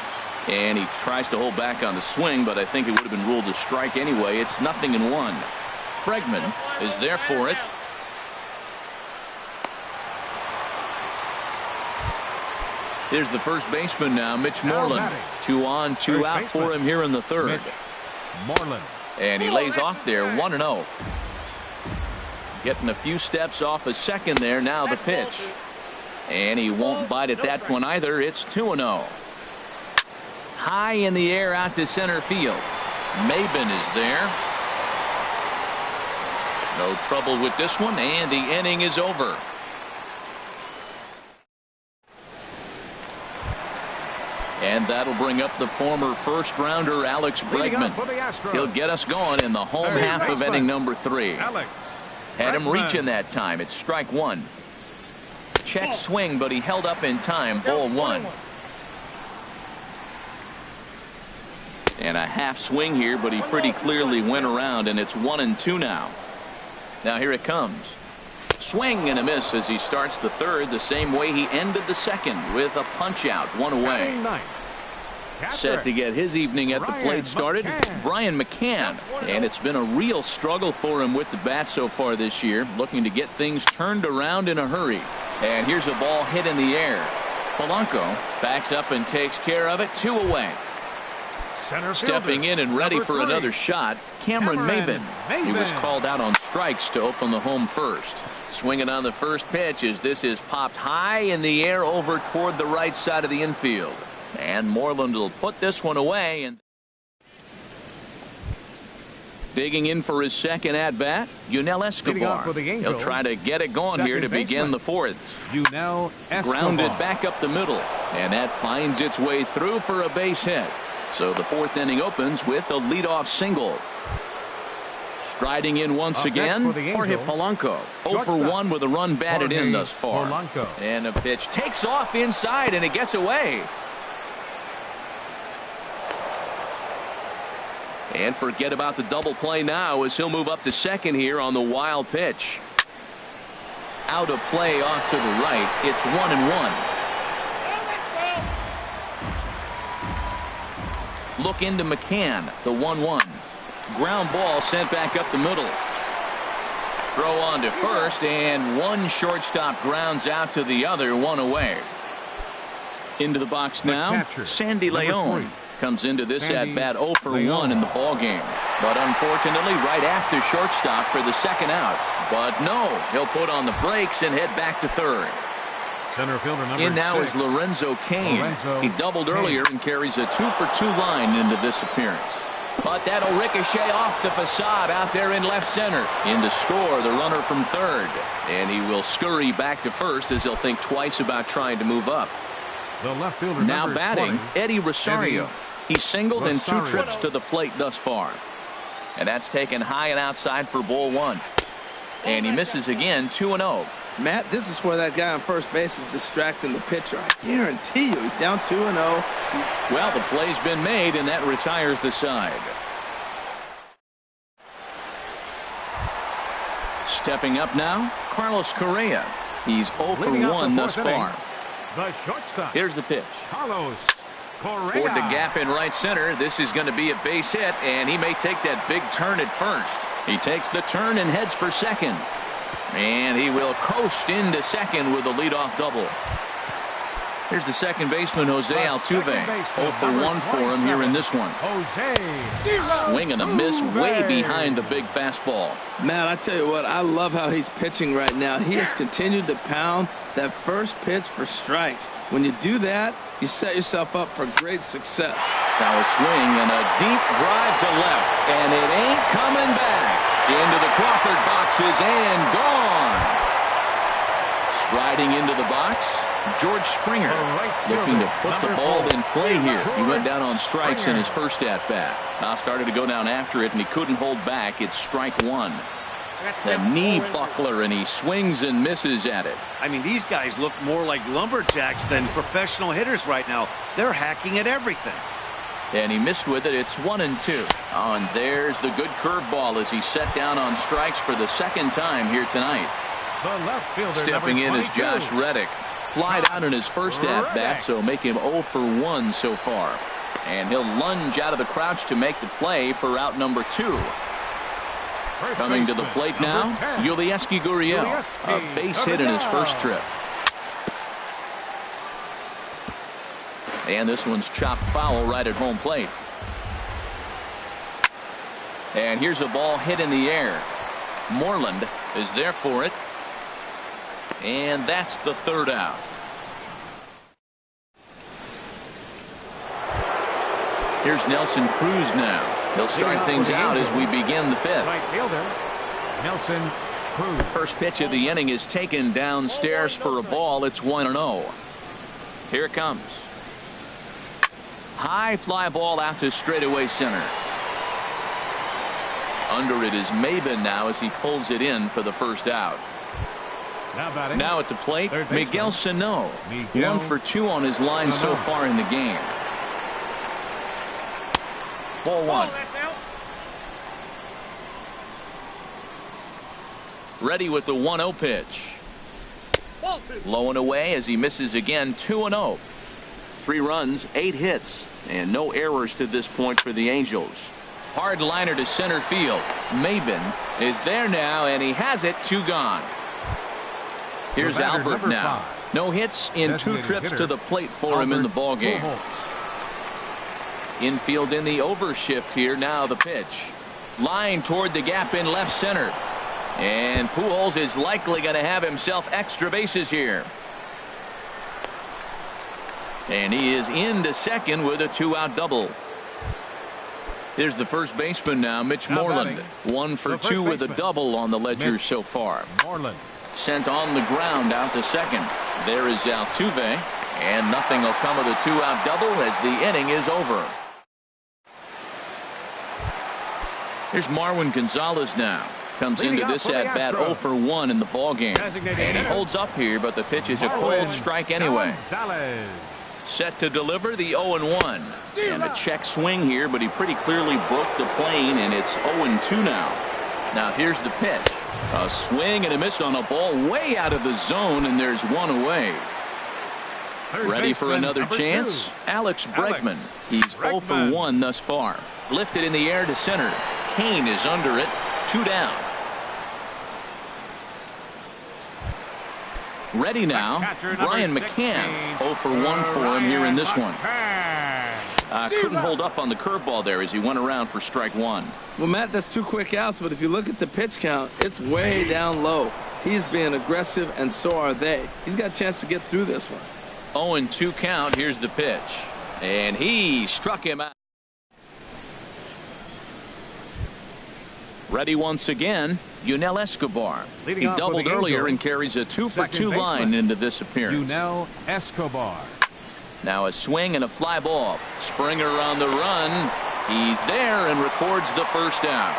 And he tries to hold back on the swing, but I think it would have been ruled a strike anyway. It's 0-1. Bregman is there for it. Here's the first baseman now, Mitch Moreland. 2 on, 2 out for him here in the third. Moreland. And he lays off there, 1-0. Getting a few steps off a second there. Now the pitch. And he won't bite at that one either. It's 2-0. High in the air out to center field. Maben is there. No trouble with this one, and the inning is over. And that'll bring up the former first-rounder Alex Bregman. He'll get us going in the home half of inning number 3. Had him reaching that time. It's strike 1. Check swing, but he held up in time. Ball 1. And a half swing here, but he pretty clearly went around, and it's 1-2 now. Now here it comes. Swing and a miss as he starts the third the same way he ended the second with a punch out, 1 away. Set to get his evening at the plate started, Brian McCann. And it's been a real struggle for him with the bat so far this year, looking to get things turned around in a hurry. And here's a ball hit in the air. Polanco backs up and takes care of it, 2 away. Stepping in and ready for another shot, Cameron Maben. He was called out on strikes to open the home first. Swinging on the first pitch as this is popped high in the air over toward the right side of the infield. And Moreland will put this one away. And digging in for his second at-bat, Yunel Escobar. He'll try to get it going here to begin the fourth. Yunel Escobar. Grounded back up the middle, and that finds its way through for a base hit. So the fourth inning opens with a leadoff single. Striding in once again, Jorge Polanco. 0 for 1 with a run batted in thus far. And a pitch takes off inside, and it gets away. And forget about the double play now as he'll move up to second here on the wild pitch. Out of play off to the right. It's 1-1. Look into McCann, the 1-1. Ground ball sent back up the middle. Throw on to first, and one shortstop grounds out to the other, one away. Into the box now, Sandy Leon comes into this at-bat 0 for 1 in the ballgame. But unfortunately, right after shortstop for the second out. But no, he'll put on the brakes and head back to third. Center fielder number in now 6. is Lorenzo Cain. He doubled earlier and carries a 2 for 2 line into this appearance. But that'll ricochet off the facade out there in left center. In to score the runner from third. And he will scurry back to first as he'll think twice about trying to move up. The left fielder now batting, 20, Eddie Rosario. He's singled in 2 trips to the plate thus far. And that's taken high and outside for ball 1. And he misses again, 2-0. Matt, this is where that guy on first base is distracting the pitcher. I guarantee you he's down 2-0. Well, the play's been made, and that retires the side. Stepping up now, Carlos Correa. He's 0 for 1 thus far. The shortstop. Here's the pitch. Carlos Correa. Toward the gap in right center. This is going to be a base hit, and he may take that big turn at first. He takes the turn and heads for second. And he will coast into second with a leadoff double. Here's the second baseman, Jose Altuve. 0 for 1 for him here in this one. Swing and a miss way behind the big fastball. Man, I tell you what, I love how he's pitching right now. He has continued to pound that first pitch for strikes. When you do that, you set yourself up for great success. Now a swing and a deep drive to left. And it ain't coming back. Into the Crawford boxes and gone. Striding into the box, George Springer looking to put the ball in play here. He went down on strikes in his first at-bat. Now started to go down after it, and he couldn't hold back. It's strike 1. The knee buckler, and he swings and misses at it. I mean, these guys look more like lumberjacks than professional hitters right now. They're hacking at everything. And he missed with it. It's 1-2. Oh, and there's the good curveball as he set down on strikes for the second time here tonight. The left fielder, stepping in is 22. Josh Reddick. Flied out in his first at-bat, so make him 0 for 1 so far. And he'll lunge out of the crouch to make the play for out number 2. Coming to the plate now, Yulieski Gurriel. A base hit in his first trip. And this one's chopped foul right at home plate. And here's a ball hit in the air. Moreland is there for it. And that's the third out. Here's Nelson Cruz now. He'll start things out as we begin the fifth. Right fielder, Nelson Cruz. First pitch of the inning is taken downstairs for a ball. It's 1-0. Here it comes. High fly ball out to straightaway center. Under it is Maben now as he pulls it in for the first out. Now at the plate, Miguel Sano. 1 for 2 on his line so far in the game. Ball 1. Ready with the 1-0 pitch. Low and away as he misses again. 2-0. 3 runs, 8 hits, and no errors to this point for the Angels. Hard liner to center field. Maben is there now, and he has it. 2 gone. Here's Albert now. No hits in 2 trips to the plate for him in the ballgame. Infield in the overshift here. Now the pitch. Line toward the gap in left center. And Pujols is likely going to have himself extra bases here. And he is into second with a 2-out double. Here's the first baseman now, Mitch Moreland. 1 for 2 with a double on the ledger so far. Moreland. Sent on the ground out to second. There is Altuve. And nothing will come of the 2-out double as the inning is over. Here's Marwin Gonzalez now. Comes into this at bat 0 for 1 in the ball game. And he holds up here, but the pitch is a cold strike anyway. Set to deliver the 0-1. And a check swing here, but he pretty clearly broke the plane, and it's 0-2 now. Now here's the pitch. A swing and a miss on a ball way out of the zone, and there's one away. Ready for another chance? Alex Bregman. He's 0 for 1 thus far. Lifted in the air to center. Kane is under it. 2 down. Ready now, Brian McCann. 0 for 1 for him here in this one. Couldn't hold up on the curveball there as he went around for strike 1. Well, Matt, that's 2 quick outs, but if you look at the pitch count, it's way down low. He's being aggressive, and so are they. He's got a chance to get through this one. 0-2 count. Here's the pitch. And he struck him out. Ready once again, Yunel Escobar. He doubled earlier and carries a 2 for 2 line into this appearance. Yunel Escobar. Now a swing and a fly ball. Springer on the run. He's there and records the first out.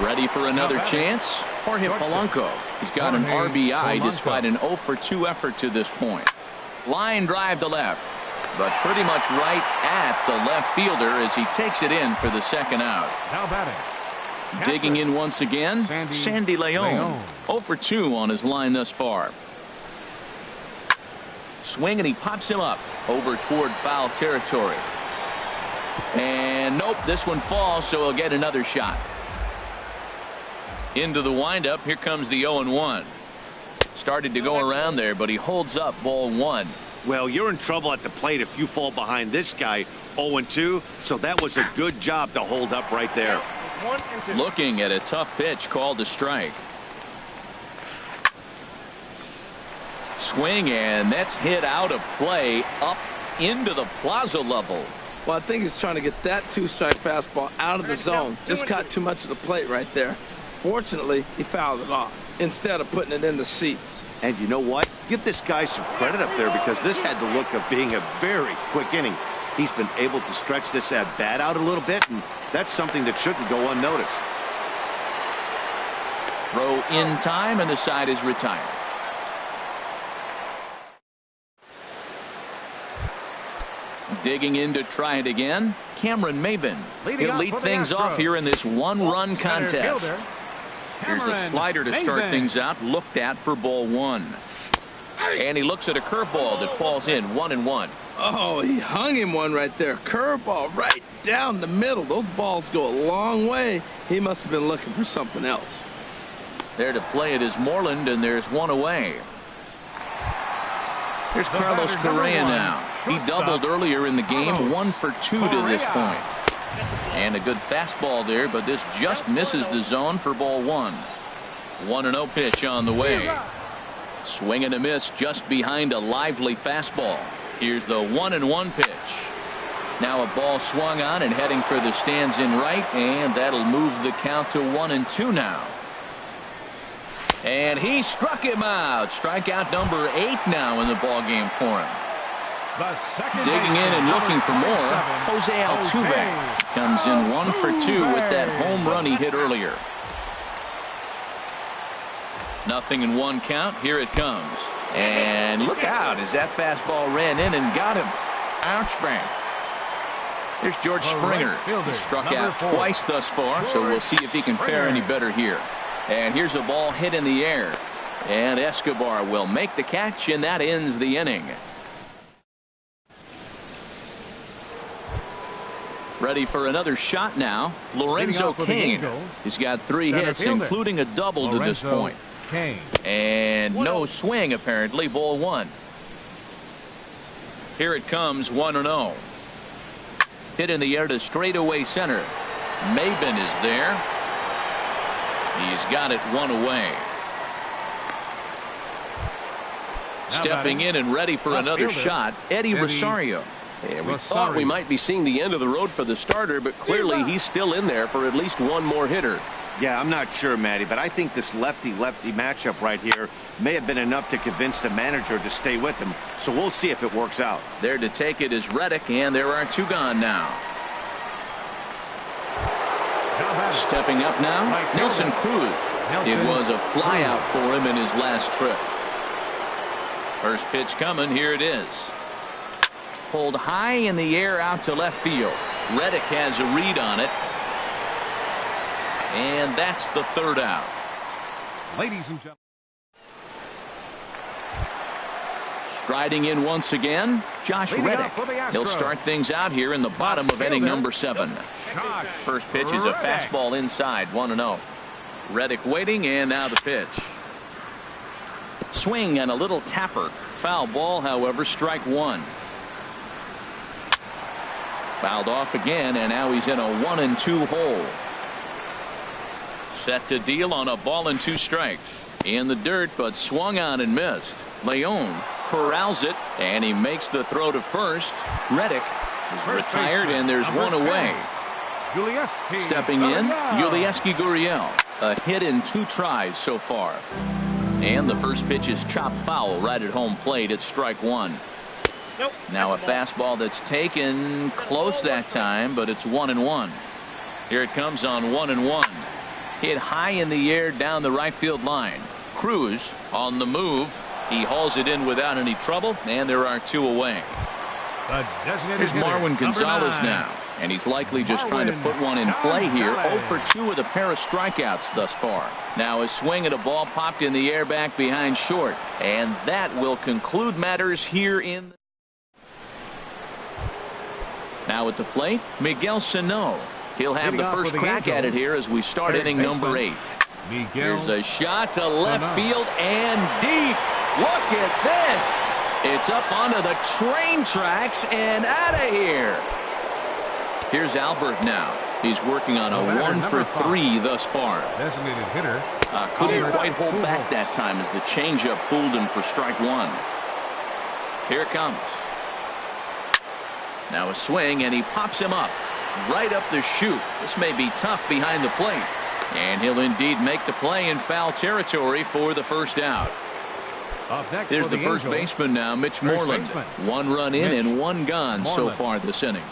Ready for another chance? Jorge Polanco. He's got an RBI despite an 0 for 2 effort to this point. Line drive to left, but pretty much right at the left fielder as he takes it in for the second out. Now batting. Digging in once again, Sandy Leon. 0 for 2 on his line thus far. Swing and he pops him up over toward foul territory. And nope, this one falls, so he'll get another shot. Into the windup. Here comes the 0-1. Started to go around there, but he holds up ball 1. Well, you're in trouble at the plate if you fall behind this guy 0-2, so that was a good job to hold up right there. Looking at a tough pitch called a strike. Swing, and that's hit out of play up into the plaza level. Well, I think he's trying to get that 2-strike fastball out of the zone. Just caught too much of the plate right there. Fortunately, he fouled it off instead of putting it in the seats. And you know what? Give this guy some credit up there because this had the look of being a very quick inning. He's been able to stretch this at bat out a little bit, and that's something that shouldn't go unnoticed. Throw in time, and the side is retired. Digging in to try it again, Cameron Maybin. He'll lead things off here in this 1-run contest. Here's a slider to start things out, looked at for ball 1. And he looks at a curveball that falls in 1-1. Oh, he hung him one right there. Curveball right down the middle. Those balls go a long way. He must have been looking for something else. There to play it is Moreland, and there's one away. Here's Carlos Correa now. He doubled earlier in the game, 1 for 2 to this point. And a good fastball there, but this just misses the zone for ball 1. 1-0 pitch on the way. Swing and a miss just behind a lively fastball. Here's the 1-1 pitch. Now a ball swung on and heading for the stands in right, and that'll move the count to 1-2 now. And he struck him out. Strikeout number 8 now in the ball game for him. Digging in and looking for more, Jose Altuve comes in 1 for 2 with that home run he hit earlier. 0-1 count. Here it comes. And look out as that fastball ran in and got him. Ouch, bang. Here's George Springer. He struck out twice thus far, so we'll see if he can fare any better here. And here's a ball hit in the air. And Escobar will make the catch, and that ends the inning. Ready for another shot now. Lorenzo Cain. He's got 3 hits, including a double to this point. And no swing, apparently. Ball 1. Here it comes, 1-0. Hit in the air to straightaway center. Maben is there. He's got it one away. Stepping in and ready for another shot, Eddie Rosario. And we thought we might be seeing the end of the road for the starter, but clearly he's still in there for at least one more hitter. Yeah, I'm not sure, Matty, but I think this lefty-lefty matchup right here may have been enough to convince the manager to stay with him. So we'll see if it works out. There to take it is Reddick, and there are two gone now. Stepping up now, Nelson Cruz. It was a flyout for him in his last trip. First pitch coming. Here it is. Pulled high in the air out to left field. Reddick has a read on it. And that's the third out. Ladies and gentlemen. Striding in once again, Josh Reddick. He'll start things out here in the bottom of inning number 7. First pitch is a fastball inside, 1-0. Reddick waiting, and now the pitch. Swing and a little tapper. Foul ball, however, strike one. Fouled off again, and now he's in a 1-2 hole. Set to deal on a ball and 2 strikes. In the dirt, but swung on and missed. Leon corrals it, and he makes the throw to first. Reddick is retired, and there's one away. Stepping in, Yulieski Gurriel. A hit in 2 tries so far. And the first pitch is chopped foul right at home plate. It's strike one. Nope. Now a fastball that's taken close that time, but it's 1-1. Here it comes on 1-1. Hit high in the air down the right field line. Cruz on the move. He hauls it in without any trouble, and there are 2 away. Here's Marwin Gonzalez now, and he's likely just trying to put one in play here. 0 for 2 with a pair of strikeouts thus far. Now a swing at a ball popped in the air back behind short, and that will conclude matters here in. Now at the plate, Miguel Sano. He'll have the first crack at it here as we start inning number 8. Here's a shot to left field and deep. Look at this. It's up onto the train tracks and out of here. Here's Albert now. He's working on a 1 for 3 thus far. Designated hitter. Couldn't quite hold back that time as the changeup fooled him for strike one. Here it comes. Now a swing, and he pops him up right up the chute. This may be tough behind the plate, and he'll indeed make the play in foul territory for the first out. There's the first baseman now, Mitch Moreland. 1 run in and 1 gone so far this inning.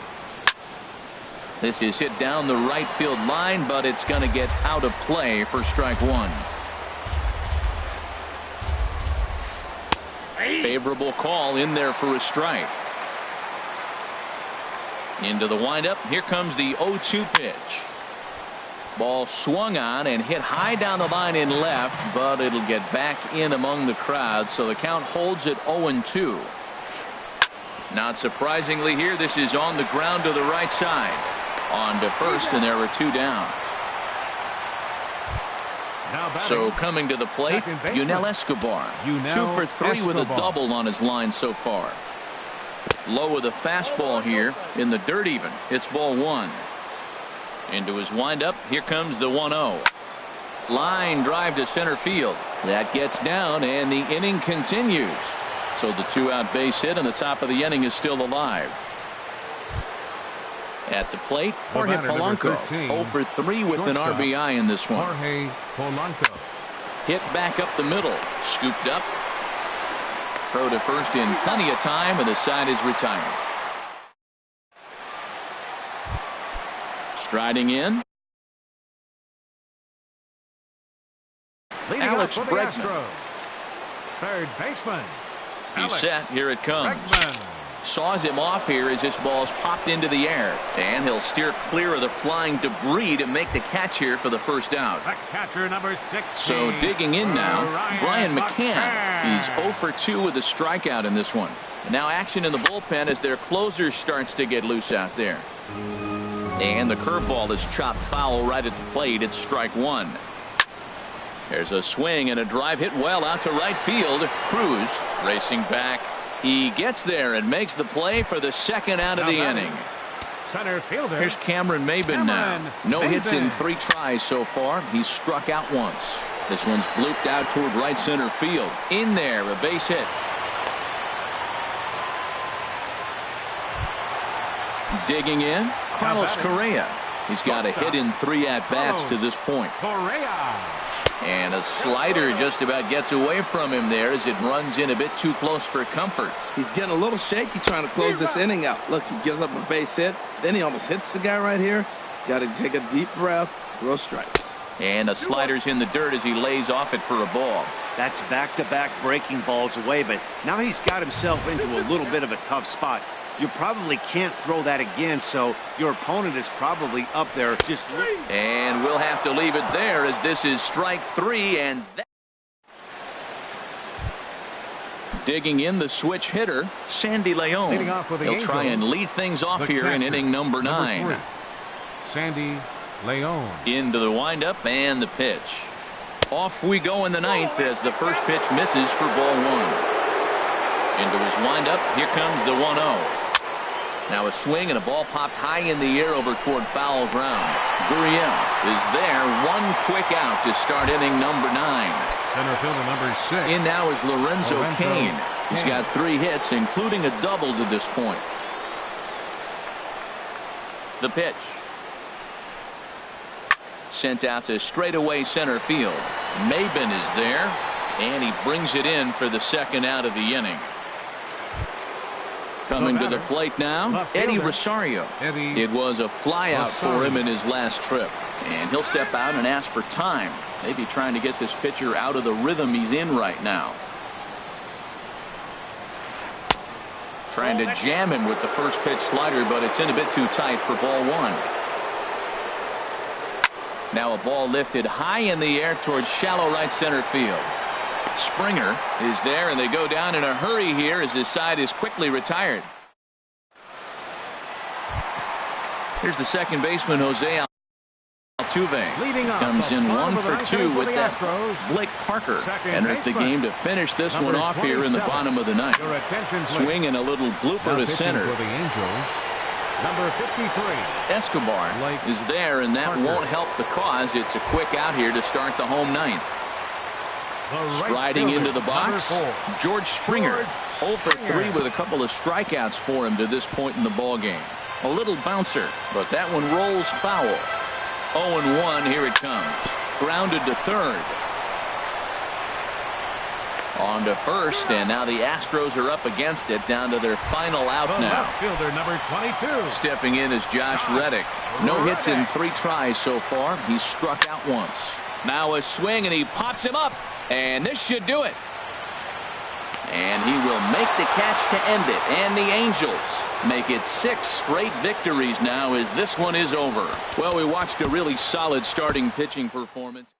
This is hit down the right field line, but it's going to get out of play for strike one. Favorable call in there for a strike. Into the windup. Here comes the 0-2 pitch. Ball swung on and hit high down the line in left, but it'll get back in among the crowd, so the count holds at 0-2. Not surprisingly here, this is on the ground to the right side. On to first, and there are 2 down. So coming to the plate, Yunel Escobar. 2 for 3 with a double on his line so far. Low with a fastball here in the dirt even. It's ball 1. Into his windup. Here comes the 1-0. Line drive to center field. That gets down, and the inning continues. So the 2-out base hit, and the top of the inning is still alive. At the plate, Jorge Polanco. 0 for 3 with an RBI in this one. Jorge Polanco. Hit back up the middle. Scooped up. Throw to first in plenty of time, and the side is retired. Striding in. Alex Bregman. Third baseman. He's set. Here it comes. Saws him off here as this ball's popped into the air, and he'll steer clear of the flying debris to make the catch here for the first out. The catcher, number 16. So digging in now, Brian McCann. He's 0 for 2 with a strikeout in this one. Now action in the bullpen as their closer starts to get loose out there. And the curveball is chopped foul right at the plate. It's strike one. There's a swing and a drive hit well out to right field. Cruz racing back. He gets there and makes the play for the second out of the inning. center fielder. Here's Cameron Maben now. No hits in 3 tries so far. He's struck out once. This one's blooped out toward right center field. In there, a base hit. Digging in, Carlos Correa. He's got a hit in 3 at-bats to this point. Correa. And a slider just about gets away from him there as it runs in a bit too close for comfort. He's getting a little shaky trying to close this inning out. Look, he gives up a base hit. Then he almost hits the guy right here. Got to take a deep breath, throw strikes. And a slider's in the dirt as he lays off it for a ball. That's back-to-back breaking balls away, but now he's got himself into a little bit of a tough spot. You probably can't throw that again, so your opponent is probably up there just... And we'll have to leave it there as this is strike 3, and that... Digging in the switch hitter, Sandy Leon. He'll try and lead things off here in inning number 9. Sandy Leon. Into the windup and the pitch. Off we go in the 9th as the first pitch misses for ball 1. Into his windup, here comes the 1-0. Now a swing and a ball popped high in the air over toward foul ground. Gurriel is there. One quick out to start inning number 9. Center fielder number 6. In now is Lorenzo Cain. He's got 3 hits, including a double to this point. The pitch. Sent out to straightaway center field. Maben is there, and he brings it in for the 2nd out of the inning. Coming to the plate now, Eddie Rosario. It was a flyout for him in his last trip. And he'll step out and ask for time. Maybe trying to get this pitcher out of the rhythm he's in right now. Trying to jam him with the first pitch slider, but it's in a bit too tight for ball 1. Now a ball lifted high in the air towards shallow right center field. Springer is there, and they go down in a hurry here as his side is quickly retired. Here's the second baseman, Jose Altuve. Comes in 1 for 2 with that. Blake Parker enters the game to finish this one off here in the bottom of the 9th. Swing and a little blooper to center. Number 53. Escobar is there, and that won't help the cause. It's a quick out here to start the home 9th. Striding into the box, George Springer. 0 for 3 with a couple of strikeouts for him to this point in the ball game. A little bouncer, but that one rolls foul. 0-1, here it comes. Grounded to third. On to first, and now the Astros are up against it, down to their final out now. Left fielder number 22. Stepping in is Josh Reddick. No hits in 3 tries so far. He's struck out once. Now a swing, and he pops him up, and this should do it. And he will make the catch to end it, and the Angels make it 6 straight victories now as this one is over. Well, we watched a really solid starting pitching performance.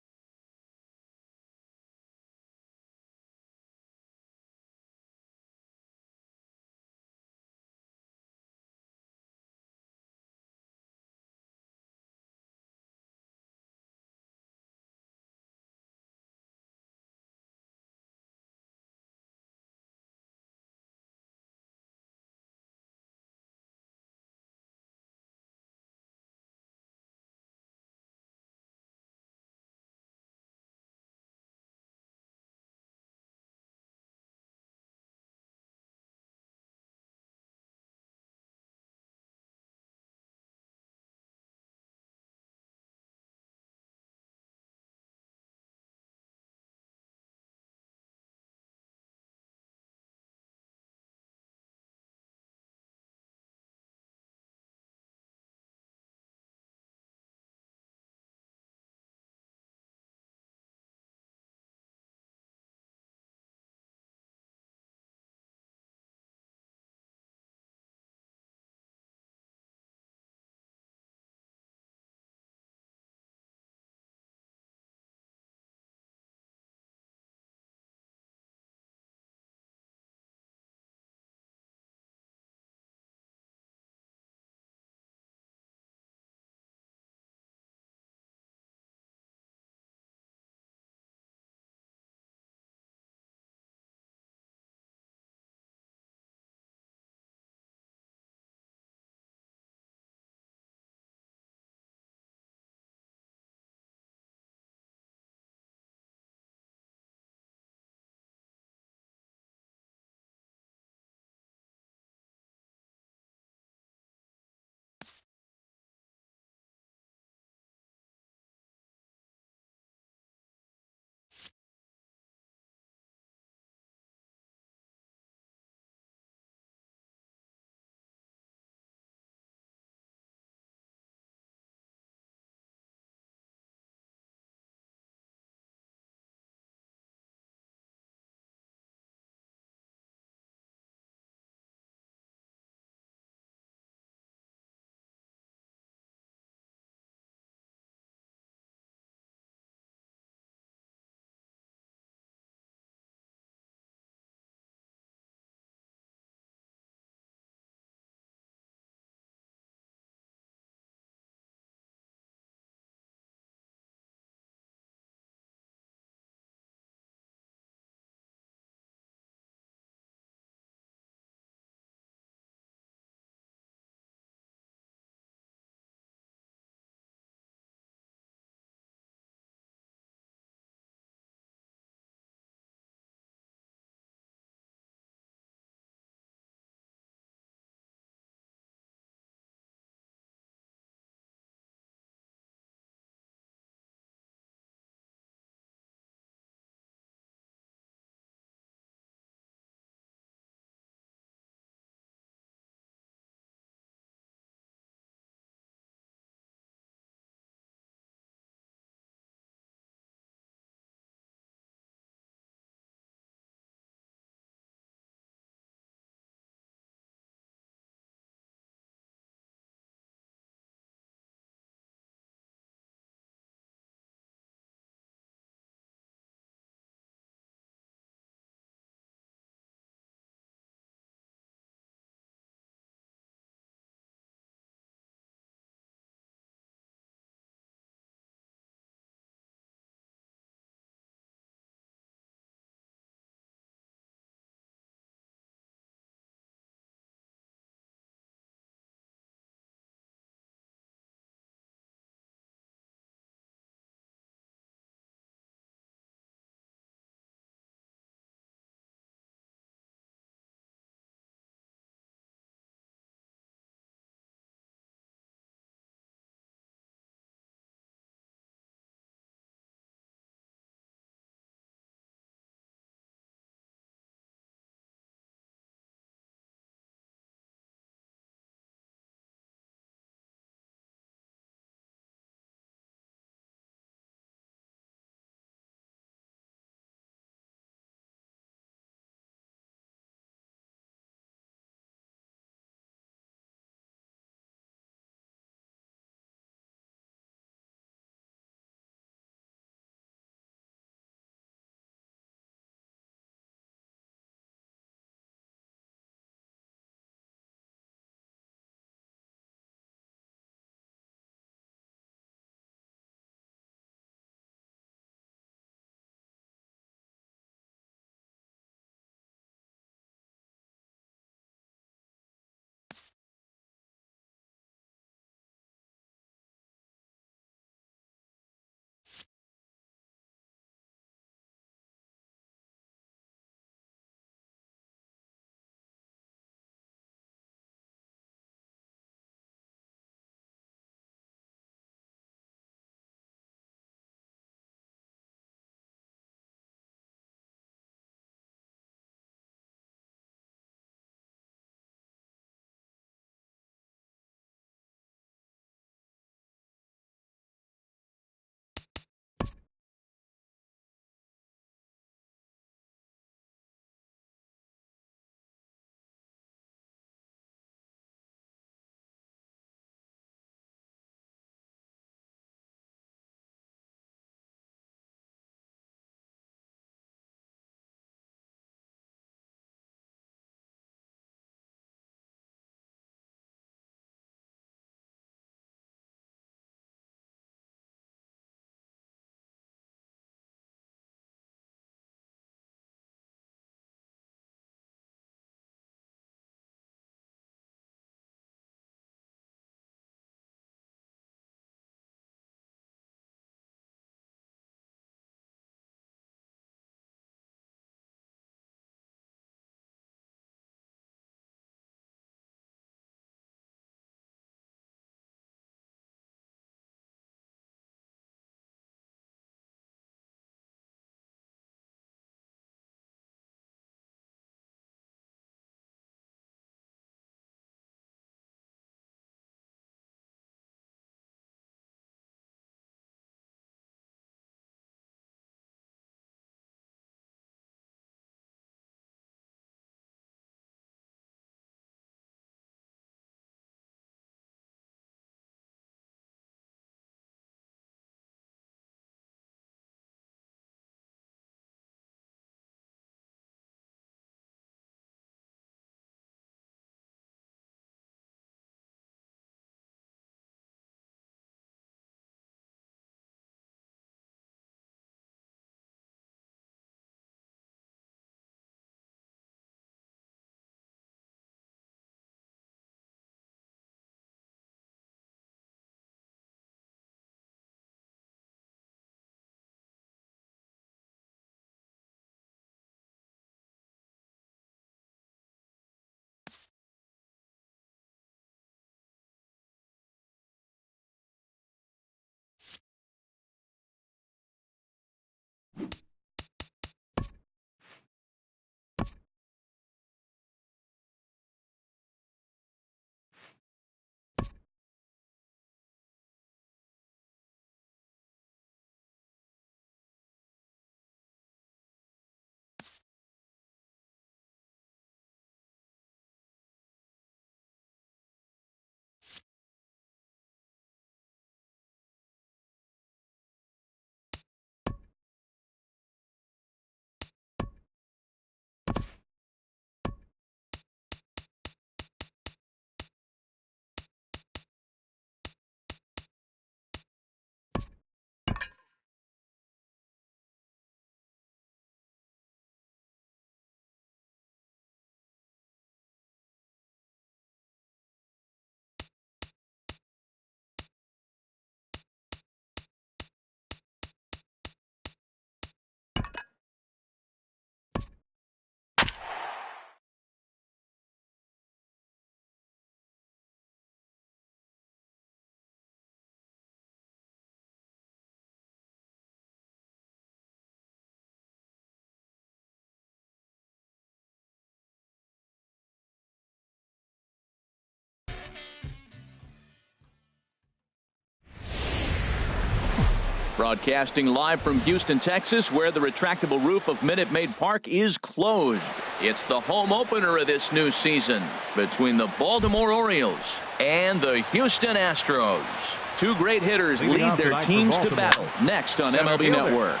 Broadcasting live from Houston, Texas, where the retractable roof of Minute Maid Park is closed. It's the home opener of this new season between the Baltimore Orioles and the Houston Astros. Two great hitters lead their teams to battle. Next on MLB Network.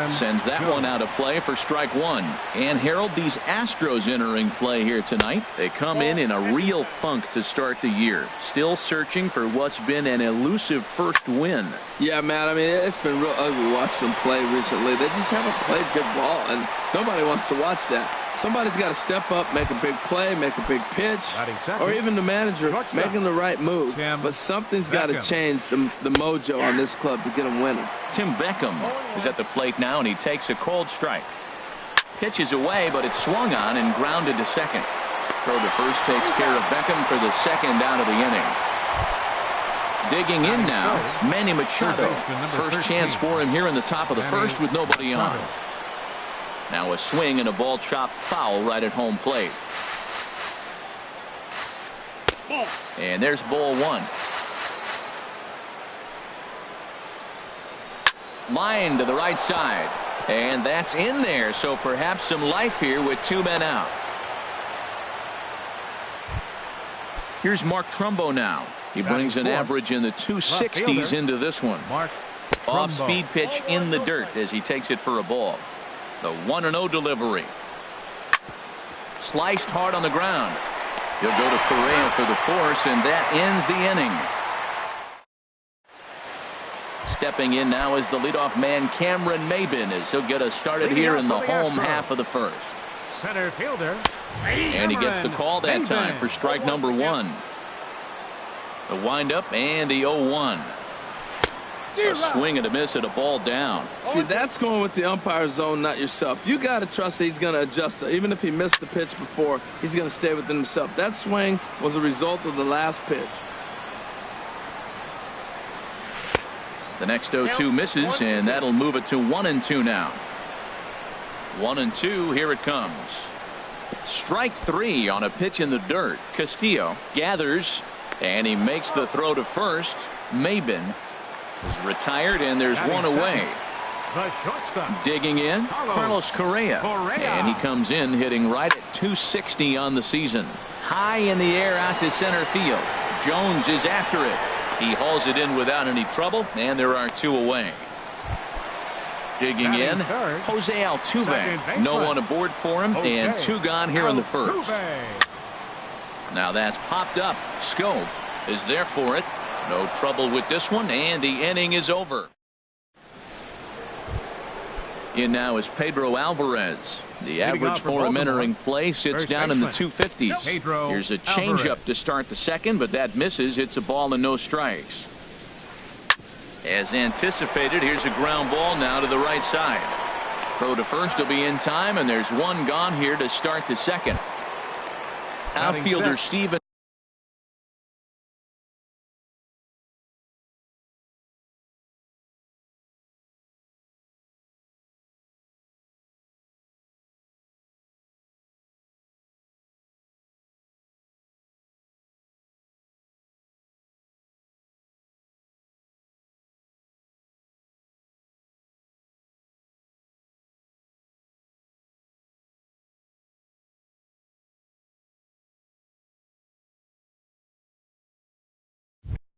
Sends that one out of play for strike one. And Harold, these Astros entering play here tonight. They come in a real funk to start the year. Still searching for what's been an elusive first win. Yeah, Matt, I mean, it's been real ugly watching them play recently. They just haven't played good ball, and nobody wants to watch that. Somebody's got to step up, make a big play, make a big pitch, or even the manager making the right move. But something's got to change the mojo on this club to get them winning. Tim Beckham is at the plate now, and he takes a cold strike. Pitches away, but it's swung on and grounded to second. Throw to first takes care of Beckham for the second out of the inning. Digging in now, Manny Machado. First chance for him here in the top of the first with nobody on. Now a swing and a ball chopped foul right at home plate. And there's ball one. Line to the right side. And that's in there, so perhaps some life here with two men out. Here's Mark Trumbo now. He brings an average in the 260s into this one. Off-speed pitch in the dirt as he takes it for a ball. The 1-0 delivery. Sliced hard on the ground. He'll go to Correa for the force, and that ends the inning. Stepping in now is the leadoff man Cameron Maybin as he'll get us started here in the home half of the first. Center fielder. And he gets the call that time for strike number one. The windup and the 0-1. A swing and a miss at a ball down. See, that's going with the umpire's zone, not yourself. You got to trust that he's going to adjust it. Even if he missed the pitch before, he's going to stay within himself. That swing was a result of the last pitch. The next 0-2 misses, and that'll move it to 1-2 now. 1-2, here it comes. Strike three on a pitch in the dirt. Castillo gathers, and he makes the throw to first. Maybin is retired, and there's one away. Digging in, Carlos Correa. And he comes in hitting right at 260 on the season. High in the air out to center field. Jones is after it. He hauls it in without any trouble, and there are two away. Digging in, Jose Altuve. No one aboard for him, and two gone here in the first. Now that's popped up. Scope is there for it. No trouble with this one, and the inning is over. In now is Pedro Alvarez. The average for him entering play sits down in the 250s. Here's a changeup to start the second, but that misses. It's a ball and no strikes. As anticipated, here's a ground ball now to the right side. Throw to first will be in time, and there's one gone here to start the second. Outfielder Steven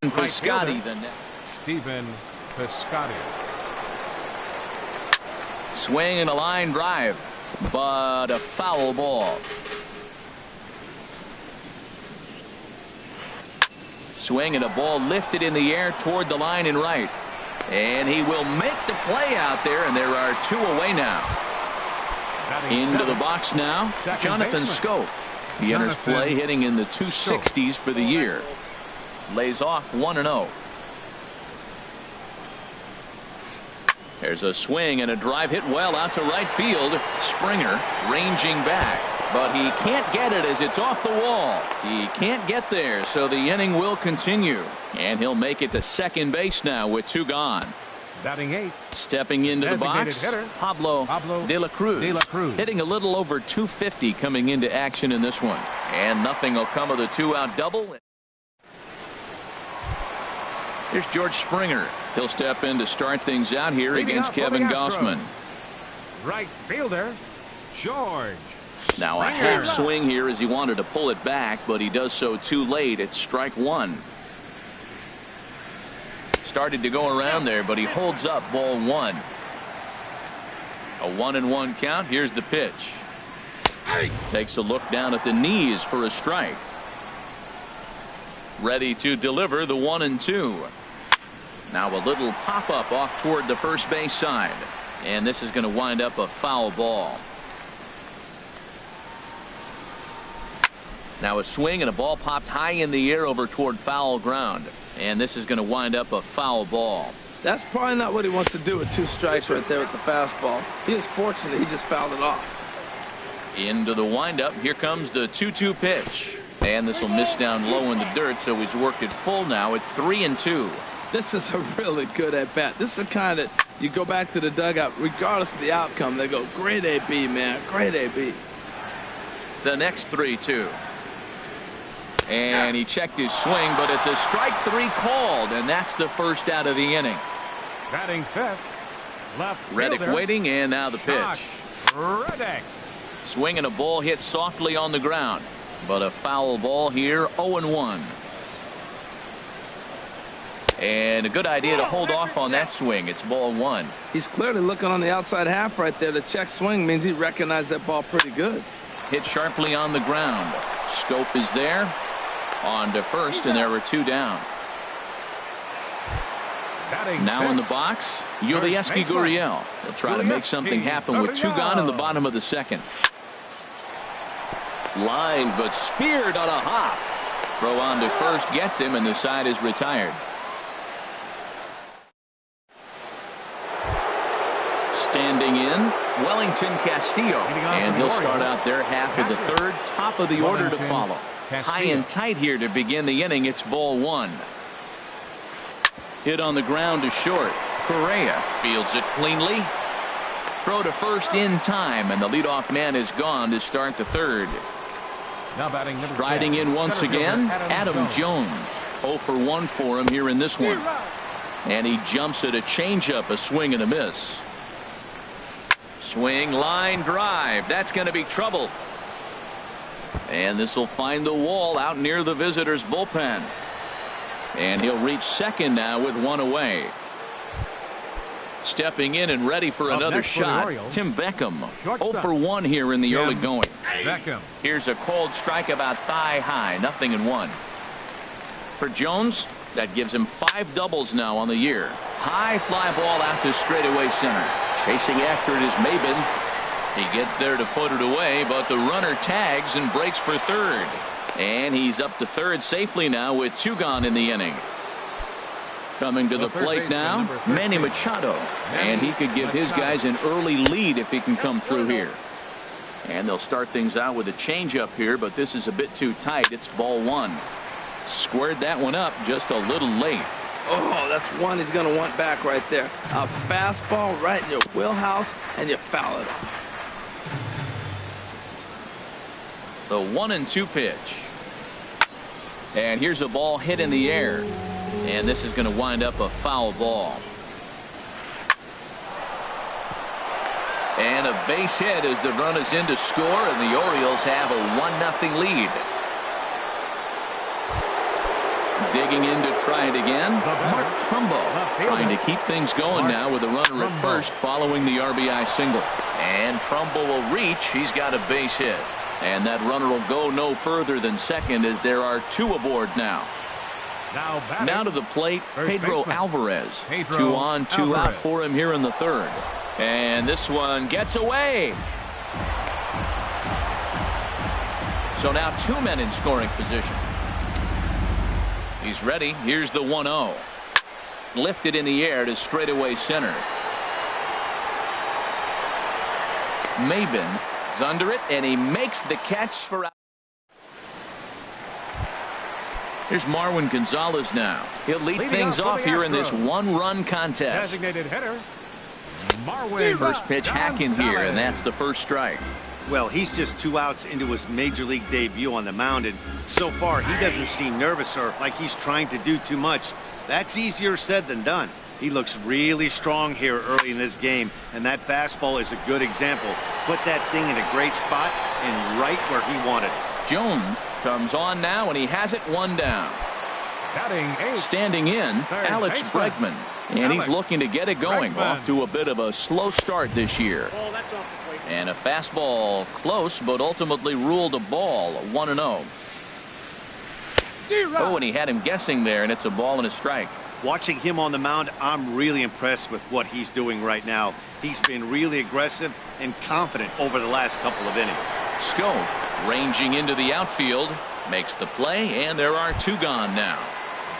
Piscotty the net. Stephen Piscotty. Swing and a line drive, but a foul ball. Swing and a ball lifted in the air toward the line and right. And he will make the play out there, and there are two away now. Into the box now, Jonathan Scope. He enters play hitting in the 260s for the year. Lays off 1-0. There's a swing and a drive hit well out to right field. Springer ranging back, but he can't get it as it's off the wall. He can't get there, so the inning will continue. And he'll make it to second base now with two gone. Batting eighth. Stepping into the box, Pablo De La Cruz. Hitting a little over 250 coming into action in this one. And nothing will come of the two-out double. Here's George Springer. He'll step in to start things out here Leading against up for Kevin the Astros. Gossman. Right fielder, George. Now a half swing here as he wanted to pull it back, but he does so too late. It's strike one. Started to go around there, but he holds up ball one. A 1-1 count. Here's the pitch. Takes a look down at the knees for a strike. Ready to deliver the 1-2. Now a little pop up off toward the first base side, and this is going to wind up a foul ball. Now a swing and a ball popped high in the air over toward foul ground, and this is going to wind up a foul ball. That's probably not what he wants to do with 2 strikes right there with the fastball. He is fortunate he just fouled it off. Into the windup. Here comes the 2-2 pitch, and this will miss down low in the dirt, so he's worked it full now at 3-2. This is a really good at bat. This is the kind that you go back to the dugout regardless of the outcome. They go, great AB, man, great AB. The next 3-2. And he checked his swing, but it's a strike 3 called, and that's the first out of the inning. Batting fifth, left Reddick fielder, waiting, and now the pitch. Reddick. Swing and a ball hit softly on the ground, but a foul ball here. 0-1. And a good idea to hold off on that swing. It's ball one. He's clearly looking on the outside half right there. The check swing means he recognized that ball pretty good. Hit sharply on the ground. Scope is there. On to first, and there were 2 down. Now in the box, Yulieski Gurriel. He'll try to make something happen with 2 gone in the bottom of the second. Lined but speared on a hop. Throw on to first gets him, and the side is retired. Standing in, Wellington Castillo, and he'll start out their half of the third. Top of the order to follow. High and tight here to begin the inning. It's ball one. Hit on the ground to short. Correa fields it cleanly. Throw to first in time, and the leadoff man is gone to start the third. Now batting Striding in once again, Adam Jones. 0 for 1 for him here in this one. And he jumps at a changeup, a swing and a miss. Swing, line drive. That's going to be trouble. And this will find the wall out near the visitors' bullpen. And he'll reach second now with 1 away. Stepping in and ready for another shot, Tim Beckham. 0 for 1 here in the early going. Beckham. Here's a cold strike about thigh high, 0-1. For Jones, that gives him 5 doubles now on the year. High fly ball out to straightaway center. Chasing after it is Maben. He gets there to put it away, but the runner tags and breaks for third. And he's up to third safely now with 2 gone in the inning. Coming to the plate now, Manny Machado. And he could give his guys an early lead if he can come through here. And they'll start things out with a changeup here, but this is a bit too tight. It's ball one. Squared that one up just a little late. Oh, that's one he's going to want back right there. A fastball right in your wheelhouse, and you foul it off. The 1-2 pitch. And here's a ball hit in the air. And this is going to wind up a foul ball. And a base hit as the run is in to score, and the Orioles have a 1-0 lead. Digging in to try it again. Mark Trumbo trying to keep things going now with a runner at first following the RBI single. And Trumbo will reach. He's got a base hit. And that runner will go no further than second as there are 2 aboard now. Now to the plate, Pedro Alvarez. 2 on, 2 out for him here in the third. And this one gets away. So now 2 men in scoring position. He's ready. Here's the 1-0. Lifted in the air to straightaway center. Maben is under it, and he makes the catch for out. Here's Marwin Gonzalez now. He'll lead things off here in this 1-run contest. Designated hitter, Marwin. First pitch hacking here, and that's the first strike. Well, he's just 2 outs into his major league debut on the mound, and so far he doesn't seem nervous or like he's trying to do too much. That's easier said than done. He looks really strong here early in this game, and that fastball is a good example. Put that thing in a great spot and right where he wanted it. Jones comes on now, and he has it one down. Batting eighth. Standing in, Alex Bregman. And he's looking to get it going. Off to a bit of a slow start this year. And a fastball close, but ultimately ruled a ball, 1-0. Oh, and he had him guessing there, and it's a ball and a strike. Watching him on the mound, I'm really impressed with what he's doing right now. He's been really aggressive and confident over the last couple of innings. Schoen ranging into the outfield, makes the play, and there are two gone now.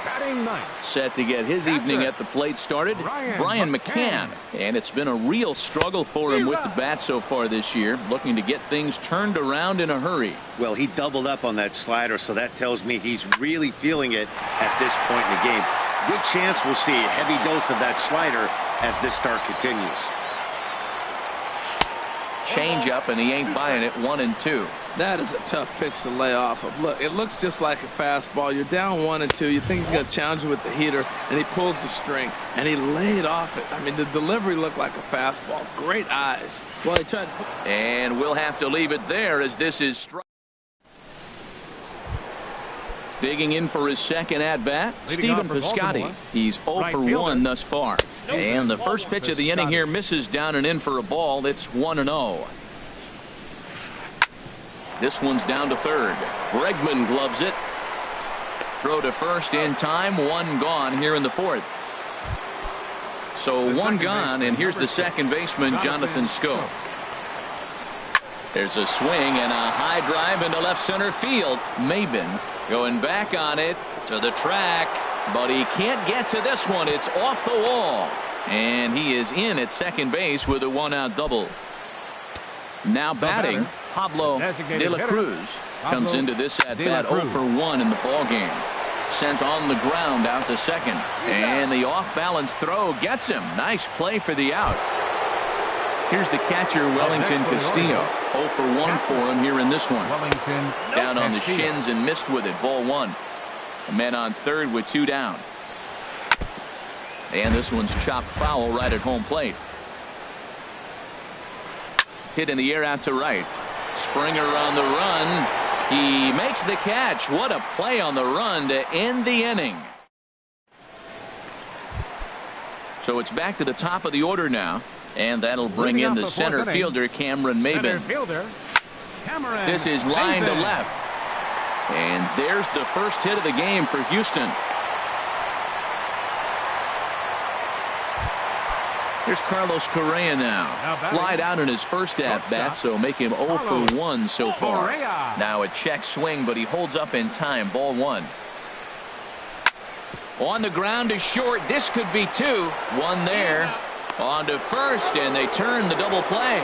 Batting ninth. Set to get his evening at the plate started, Brian McCann. And it's been a real struggle for him with the bat so far this year, looking to get things turned around in a hurry. Well, he doubled up on that slider, so that tells me he's really feeling it at this point in the game. Good chance we'll see a heavy dose of that slider as this start continues. Change up, and he ain't buying it. 1-2. That is a tough pitch to lay off of. Look, it looks just like a fastball. You're down 1-2. You think he's going to challenge you with the heater, and he pulls the string, and he laid off it. I mean, the delivery looked like a fastball. Great eyes. Well, he tried to... And we'll have to leave it there as this is strike. Digging in for his second at-bat, Stephen Piscotty. He's 0 for 1 thus far. And the first pitch of the inning here misses down and in for a ball. It's 1-0. This one's down to third. Bregman gloves it. Throw to first in time. One gone here in the fourth. So one gone, and here's the second baseman, Jonathan Schoen. There's a swing and a high drive into left center field. Maben going back on it to the track, but he can't get to this one. It's off the wall, and he is in at second base with a one-out double. Now batting, Pablo De La Cruz comes into this at bat 0 for 1 in the ball game. Sent on the ground out to second, and the off-balance throw gets him. Nice play for the out. Here's the catcher, Wellington Castillo. 0 for 1 for him here in this one. Down on the shins and missed with it. Ball 1. A man on third with 2 down. And this one's chopped foul right at home plate. Hit in the air out to right. Springer on the run. He makes the catch. What a play on the run to end the inning. So it's back to the top of the order now. And that'll bring in the center fielder, Cameron Maben. This is line to left. And there's the first hit of the game for Houston. Here's Carlos Correa now. Flied out in his first at-bat, so make him 0 for 1 so far. Now a check swing, but he holds up in time. Ball 1. On the ground to short. This could be 2. 1 there. On to first, and they turn the double play.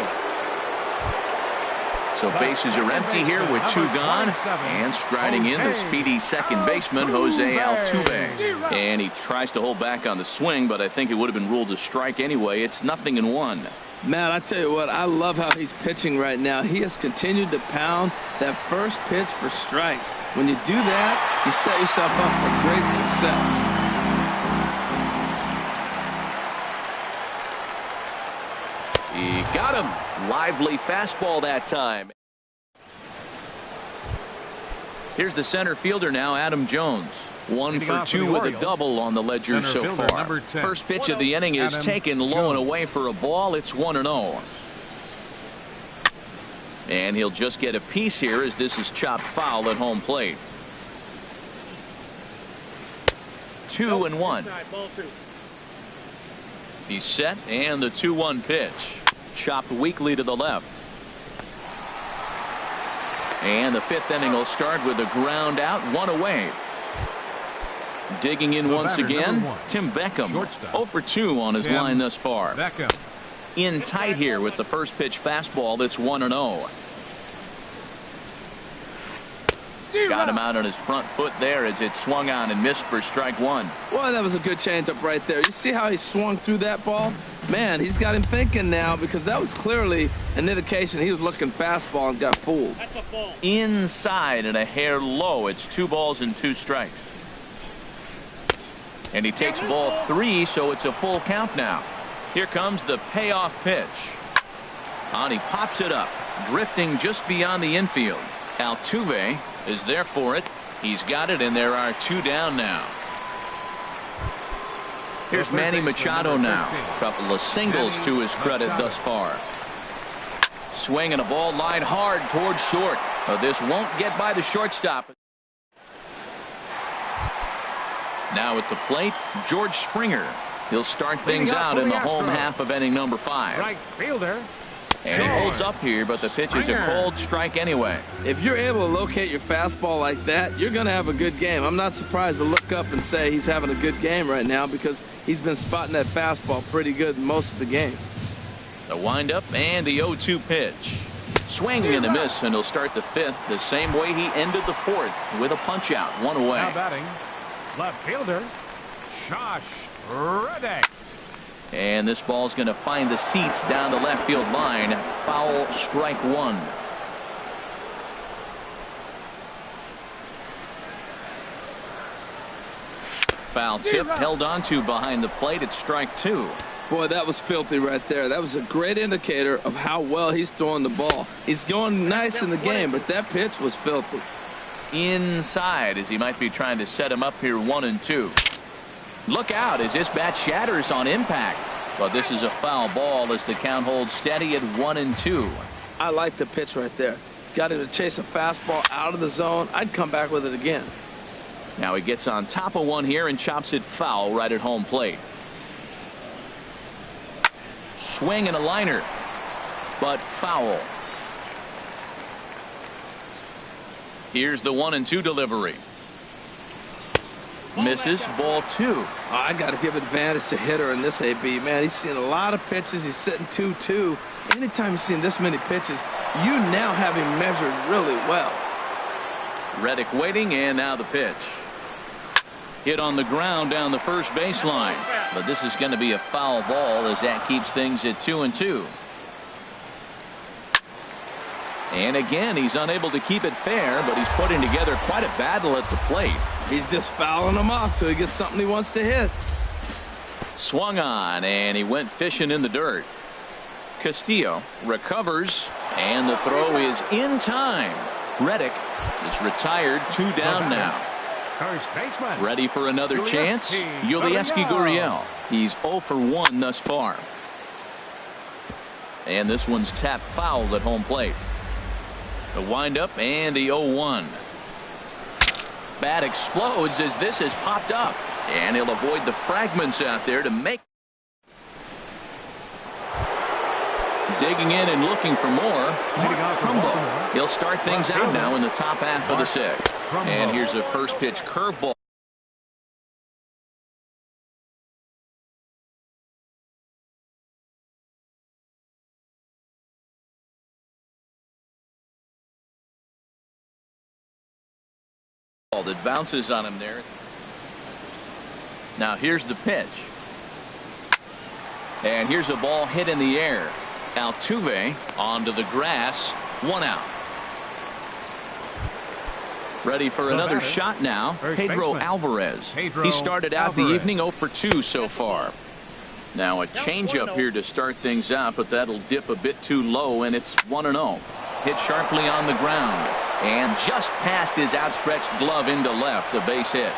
So bases are empty here with 2 gone. And striding in the speedy second baseman, Jose Altuve. And he tries to hold back on the swing, but I think it would have been ruled a strike anyway. It's 0-1. Man, I tell you what, I love how he's pitching right now. He has continued to pound that first pitch for strikes. When you do that, you set yourself up for great success. He got him. Lively fastball that time. Here's the center fielder now, Adam Jones. 1 for 2 with a double on the ledger so far. First pitch of the inning is taken low and away for a ball. It's 1-0. And he'll just get a piece here as this is chopped foul at home plate. 2-1. He's set, and the 2-1 pitch. Chopped weakly to the left. And the 5th inning will start with a ground out, 1 away. Digging in once again, Tim Beckham. 0 for 2 on his line thus far. In tight here with the first pitch fastball. That's 1-0. Got him out on his front foot there as it swung on and missed for strike 1. Well, that was a good changeup right there. You see how he swung through that ball? Man, he's got him thinking now, because that was clearly an indication he was looking fastball and got fooled. That's a ball. Inside and a hair low. It's 2 balls and 2 strikes. And he takes ball 3, so it's a full count now. Here comes the payoff pitch. And he pops it up, drifting just beyond the infield. Altuve is there for it. He's got it, and there are 2 down now. Here's Manny Machado now. A couple of singles to his credit thus far. Swinging a ball line hard towards short. But this won't get by the shortstop. Now at the plate, George Springer. He'll start things out in the home half of inning number 5. Right fielder. And he holds up here, but the pitch is a cold strike anyway. If you're able to locate your fastball like that, you're going to have a good game. I'm not surprised to look up and say he's having a good game right now because he's been spotting that fastball pretty good most of the game. The windup and the 0-2 pitch. Swing and a miss, and he'll start the 5th the same way he ended the 4th with a punch out, 1 away. Now batting, left fielder, Josh Reddick. And this ball's going to find the seats down the left field line. Foul, strike 1. Foul tip held onto behind the plate at strike 2. Boy, that was filthy right there. That was a great indicator of how well he's throwing the ball. He's going nice in the game, but that pitch was filthy. Inside, as he might be trying to set him up here, 1-2. Look out as this bat shatters on impact. But this is a foul ball as the count holds steady at 1-2. I like the pitch right there. Got him to chase a fastball out of the zone. I'd come back with it again. Now he gets on top of one here and chops it foul right at home plate. Swing and a liner, but foul. Here's the 1-2 delivery. Misses, ball 2. Oh, I got to give advantage to hitter in this AB. Man, he's seen a lot of pitches. He's sitting 2-2. Anytime you've seen this many pitches, you now have him measured really well. Reddick waiting, and now the pitch. Hit on the ground down the first baseline. But this is going to be a foul ball as that keeps things at 2-2. And again, he's unable to keep it fair, but he's putting together quite a battle at the plate. He's just fouling him off till he gets something he wants to hit. Swung on, and he went fishing in the dirt. Castillo recovers, and the throw is in time. Reddick is retired, 2 down now. First baseman. Ready for another chance? Yulieski Gurriel. He's 0 for 1 thus far. And this one's tapped foul at home plate. The windup and the 0-1. Bat explodes as this has popped up. And he'll avoid the fragments out there to make. Digging in and looking for more. Trumbo. He'll start things out now in the top half of the 6th. And here's a first pitch curveball. That bounces on him there. Now here's the pitch. And here's a ball hit in the air. Altuve onto the grass. 1 out. Ready for another shot now. Pedro Alvarez. He started out the evening 0 for 2 so far. Now a changeup here to start things out, but that'll dip a bit too low, and it's 1-0. Hit sharply on the ground and just past his outstretched glove into left. A base hit.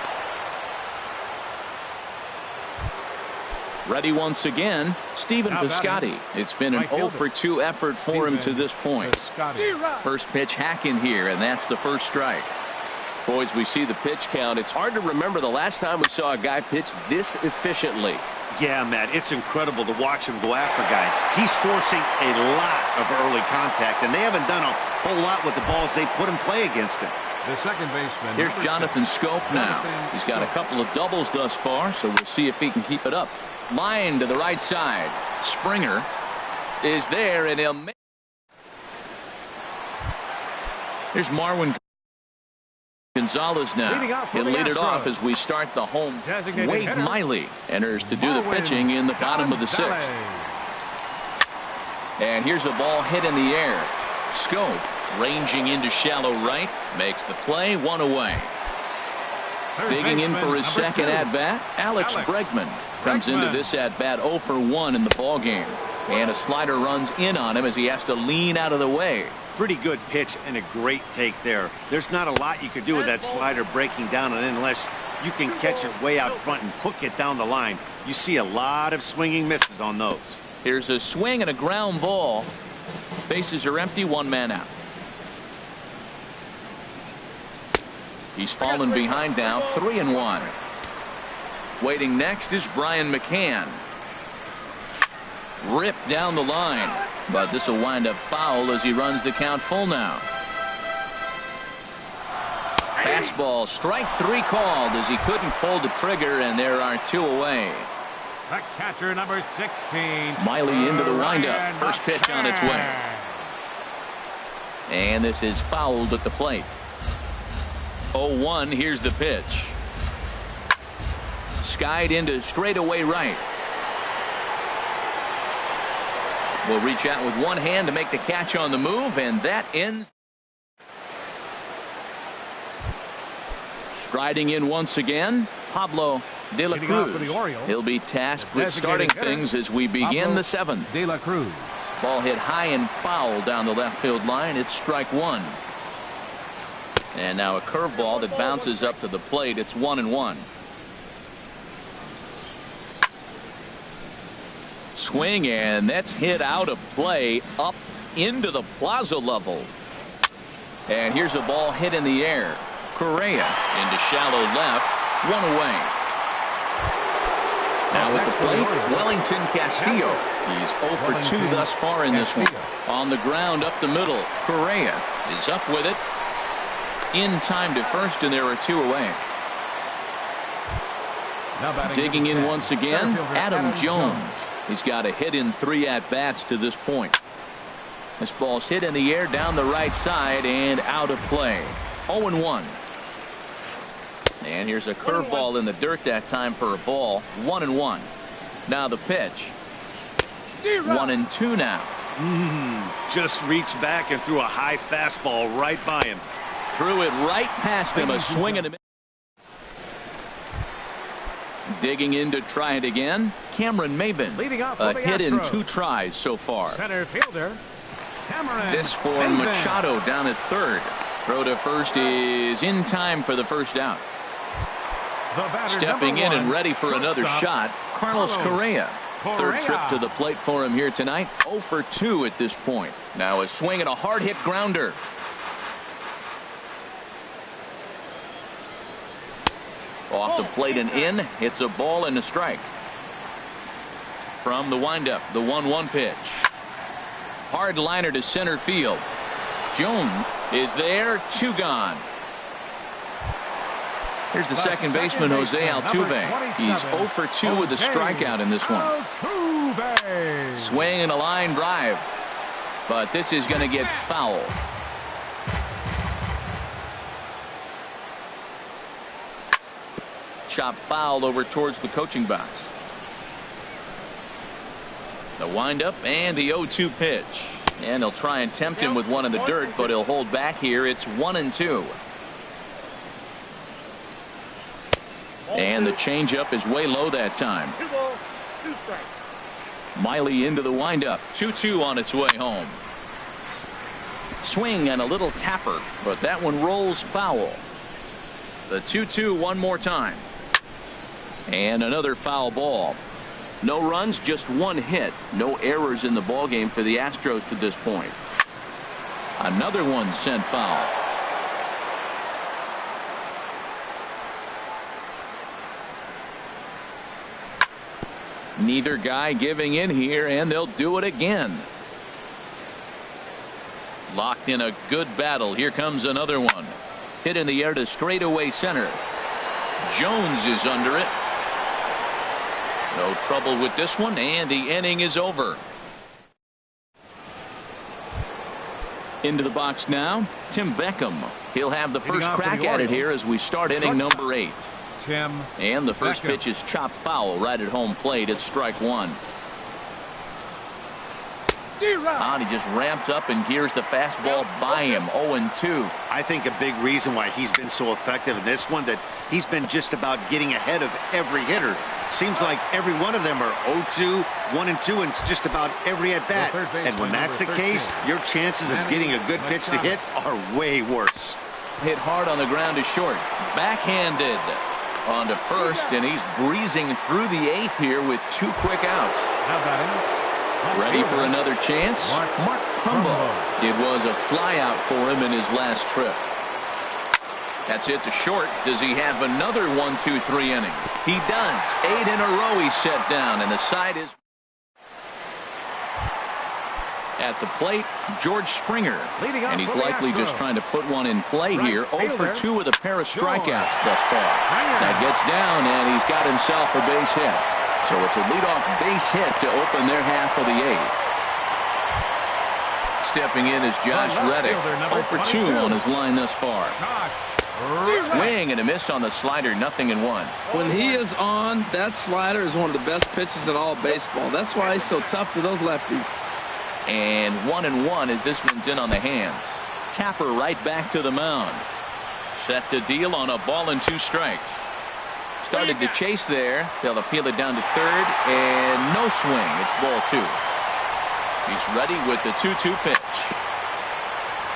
Ready once again, Stephen Piscotty. It's been an 0 for 2 effort for him to this point. First pitch hack in here, and that's the first strike. Boys, we see the pitch count. It's hard to remember the last time we saw a guy pitch this efficiently. Yeah, Matt, it's incredible to watch him go after guys. He's forcing a lot of early contact, and they haven't done a whole lot with the balls they put in play against him. The second baseman. Here's Jonathan Scope now. He's got a couple of doubles thus far, so we'll see if he can keep it up. Line to the right side. Springer is there, and he'll make. Here's Marwin Gonzalez now. He'll lead it off as we start the home. Wade Miley enters to do the pitching in the bottom of the 6th. And here's a ball hit in the air. Scope ranging into shallow right makes the play. 1 away. Digging in for his second at-bat, Alex Bregman comes into this at-bat 0 for 1 in the ball game. And a slider runs in on him as he has to lean out of the way. Pretty good pitch and a great take there. There's not a lot you could do with that slider breaking down and in unless you can catch it way out front and hook it down the line. You see a lot of swinging misses on those. Here's a swing and a ground ball. Bases are empty, one man out. He's fallen behind now, 3-1. Waiting next is Brian McCann. Ripped down the line, but this will wind up foul as he runs the count full now. Fastball, strike 3 called as he couldn't pull the trigger, and there are 2 away. The catcher, number 16. Miley into the windup. First pitch on its way. And this is fouled at the plate. 0-1, here's the pitch. Skied into straightaway right. Will reach out with one hand to make the catch on the move, and that ends. Striding in once again, Pablo De La Cruz. He'll be tasked with starting things as we begin the 7th. De La Cruz. Ball hit high and foul down the left field line. It's strike 1. And now a curveball that bounces up to the plate. It's 1-1. Swing, and that's hit out of play up into the plaza level. And here's a ball hit in the air. Correa into shallow left, 1 away. Now at the plate, Wellington Castillo. He's 0 for 2 thus far in this one. On the ground up the middle, Correa is up with it. In time to first, and there are 2 away. Digging in once again, Adam Jones. He's got a hit in 3 at-bats to this point. This ball's hit in the air down the right side and out of play. 0-1. And here's a curveball in the dirt that time for a ball. 1-1. Now the pitch. 1-2 now. Just reached back and threw a high fastball right by him. Threw it right past him. A swing and a miss. Digging in to try it again, Cameron Maben. A hit in 2 tries so far. Center fielder, Cameron. This for Machado down at third. Throw to first is in time for the first out. Stepping in and ready for another shot, Carlos Correa. Third trip to the plate for him here tonight. 0 for 2 at this point. Now a swing and a hard hit grounder. Off the plate and in. It's a ball and a strike. From the windup, the 1-1 pitch. Hard liner to center field. Jones is there. 2 gone. Here's the second baseman, Jose Altuve. He's 0 for 2 with a strikeout in this one. Swing and a line drive. But this is going to get foul. Chop foul over towards the coaching box. The windup and the 0-2 pitch. And he'll try and tempt him with one in the dirt, but he'll hold back here. It's 1-2. And the changeup is way low that time. 2 balls, 2 strikes. Miley into the windup. 2-2 on its way home. Swing and a little tapper, but that one rolls foul. The 2-2 one more time. And another foul ball. No runs, just 1 hit. No errors in the ballgame for the Astros to this point. Another one sent foul. Neither guy giving in here, and they'll do it again. Locked in a good battle. Here comes another one. Hit in the air to straightaway center. Jones is under it. No trouble with this one, and the inning is over. Into the box now, Tim Beckham. He'll have the first crack at it here as we start inning number 8. And the first pitch is chopped foul right at home plate. It's strike 1. And he just ramps up and gears the fastball by him. 0-2. I think a big reason why he's been so effective in this one, that he's been just about getting ahead of every hitter. Seems like every one of them are 0-2, 1-2, and it's just about every at-bat. And when that's the case, your chances of getting a good pitch to hit are way worse. Hit hard on the ground to short. Backhanded on to first, and he's breezing through the 8th here with 2 quick outs. Ready for another chance? Mark Trumbo. It was a flyout for him in his last trip. That's it to short. Does he have another 1-2-3 inning? He does. 8 in a row he's set down, and the side is at the plate, George Springer. And he's likely just trying to put one in play here. 0 for 2 with a pair of strikeouts thus far. That gets down, and he's got himself a base hit. So it's a leadoff base hit to open their half of the 8th. Stepping in is Josh Reddick. 0 for 2 on his line thus far. Swing and a miss on the slider. 0-1. When he is on, that slider is one of the best pitches in all baseball. That's why he's so tough to those lefties. And 1-1 as this one's in on the hands. Tapper right back to the mound. Set to deal on a ball and 2 strikes. Started to chase there. They'll appeal it down to third, and no swing. It's ball 2. He's ready with the 2-2 pitch.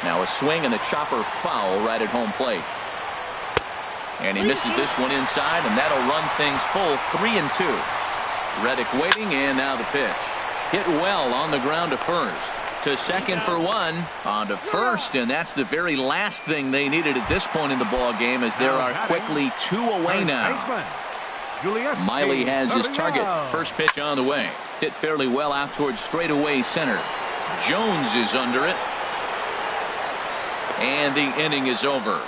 Now a swing and a chopper foul right at home plate. And he misses this one inside, and that'll run things full. 3-2. Reddick waiting, and now the pitch. Hit well on the ground to first. To second for 1. On to first, and that's the very last thing they needed at this point in the ball game, as there are quickly 2 away now. Miley has his target. First pitch on the way. Hit fairly well out towards straightaway center. Jones is under it. And the inning is over.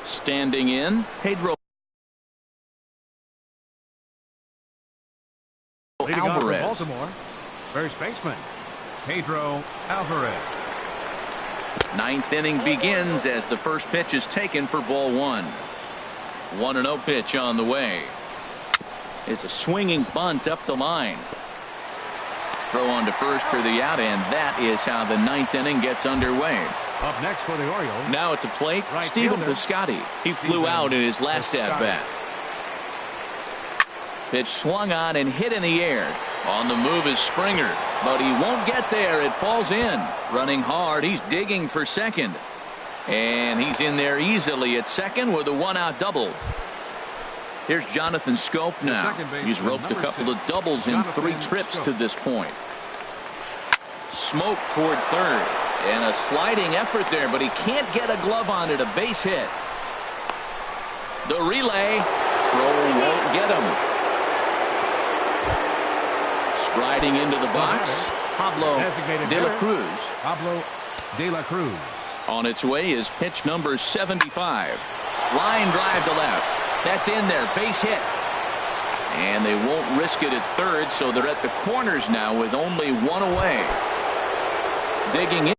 Standing in, Pedro Alvarez. Baltimore, first baseman, Pedro Alvarez. 9th inning begins as the first pitch is taken for ball 1. 1-0 pitch on the way. It's a swinging bunt up the line. Throw on to first for the out, and that is how the 9th inning gets underway. Up next for the Orioles. Now at the plate, Stephen Piscotty. He flew out in his last at-bat. Pitch swung on and hit in the air. On the move is Springer, but he won't get there. It falls in. Running hard, he's digging for second. And he's in there easily at second with a 1-out double. Here's Jonathan Scope now. He's roped a couple of doubles in 3 trips to this point. Smoke toward third. And a sliding effort there, but he can't get a glove on it. A base hit. The relay. Throw won't get him. Striding into the box, Pablo De La Cruz. Pablo De La Cruz. On its way is pitch number 75. Line drive to left. That's in there. Base hit. And they won't risk it at third, so they're at the corners now with only 1 away. Digging in.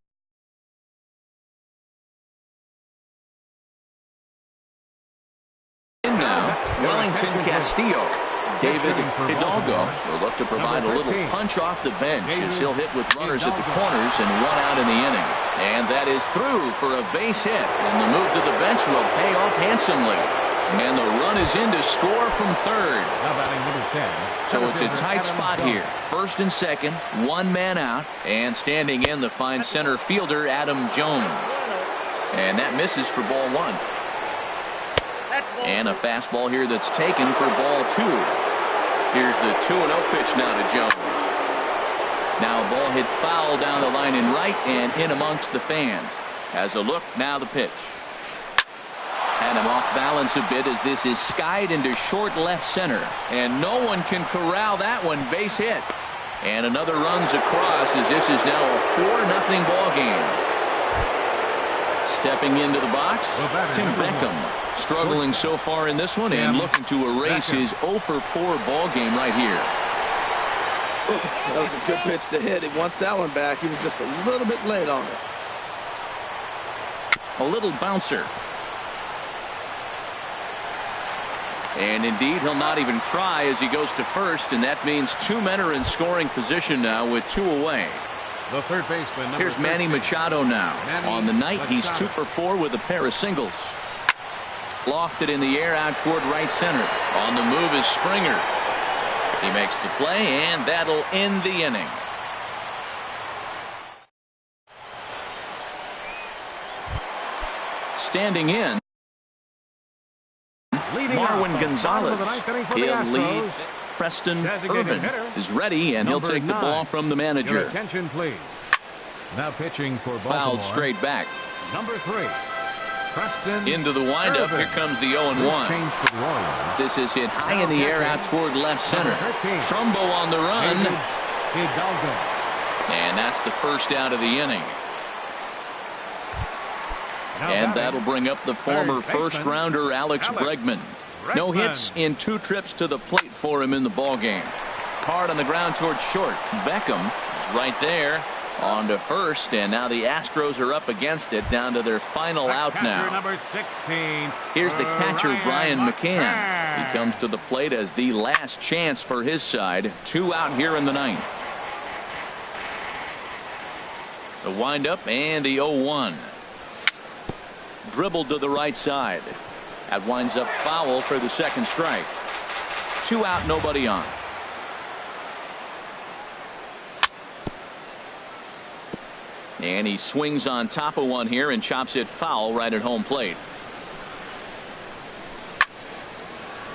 Wellington Castillo. David Hidalgo will look to provide a little punch off the bench as he'll hit with runners at the corners and 1 out in the inning. And that is through for a base hit. And the move to the bench will pay off handsomely. And the run is in to score from third. So it's a tight spot here. First and second, 1 man out. And standing in the fine center fielder, Adam Jones. And that misses for ball 1. And a fastball here that's taken for ball 2. Here's the 2-0 pitch now to Jones. Now a ball hit foul down the line in right and in amongst the fans. Has a look, now the pitch. Had him off balance a bit as this is skied into short left center. And no one can corral that one. Base hit. And another runs across as this is now a 4-0 ball game. Stepping into the box, Tim Beckham. Struggling so far in this one and looking to erase his 0 for 4 ball game right here. That was a good pitch to hit. He wants that one back. He was just a little bit late on it. A little bouncer. And indeed, he'll not even try as he goes to first, and that means 2 men are in scoring position now with 2 away. The third baseman. Here's Manny Machado now. On the night, he's 2 for 4 with a pair of singles. Lofted in the air out toward right center. On the move is Springer. He makes the play, and that'll end the inning. Standing in, Marwin Gonzalez. He'll lead. Preston Irvin is ready, and he'll take the ball from the manager. Your attention, please. Now pitching for Baltimore. Fouled straight back. Number 3. Preston into the windup. Irvin. Here comes the 0-1. This is hit high in the air out toward left center. Trumbo on the run. And that's the first out of the inning. And that'll bring up the former first-rounder Alex Bregman. No hits in 2 trips to the plate for him in the ballgame. Hard on the ground towards short. Beckham is right there. On to first, and now the Astros are up against it, down to their final out now. Number 16. Here's the catcher, Brian McCann. He comes to the plate as the last chance for his side. 2 out here in the 9th. The windup and the 0-1. Dribbled to the right side. That winds up foul for the second strike. 2 out, nobody on. And he swings on top of one here and chops it foul right at home plate.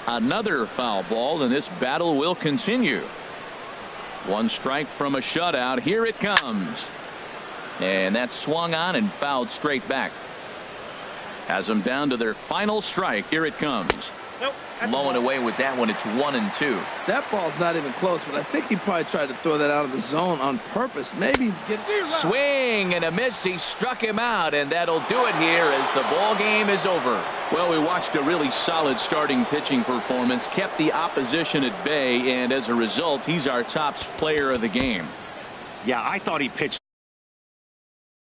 Another foul ball, and this battle will continue. 1 strike from a shutout. Here it comes. And that's swung on and fouled straight back. Has them down to their final strike. Here it comes. Nope. Blowing away with that one. It's 1-2. That ball's not even close, but I think he probably tried to throw that out of the zone on purpose. Maybe get swing and a miss. He struck him out, and that'll do it here as the ball game is over. Well, we watched a really solid starting pitching performance, kept the opposition at bay, and as a result, he's our top player of the game. Yeah, I thought he pitched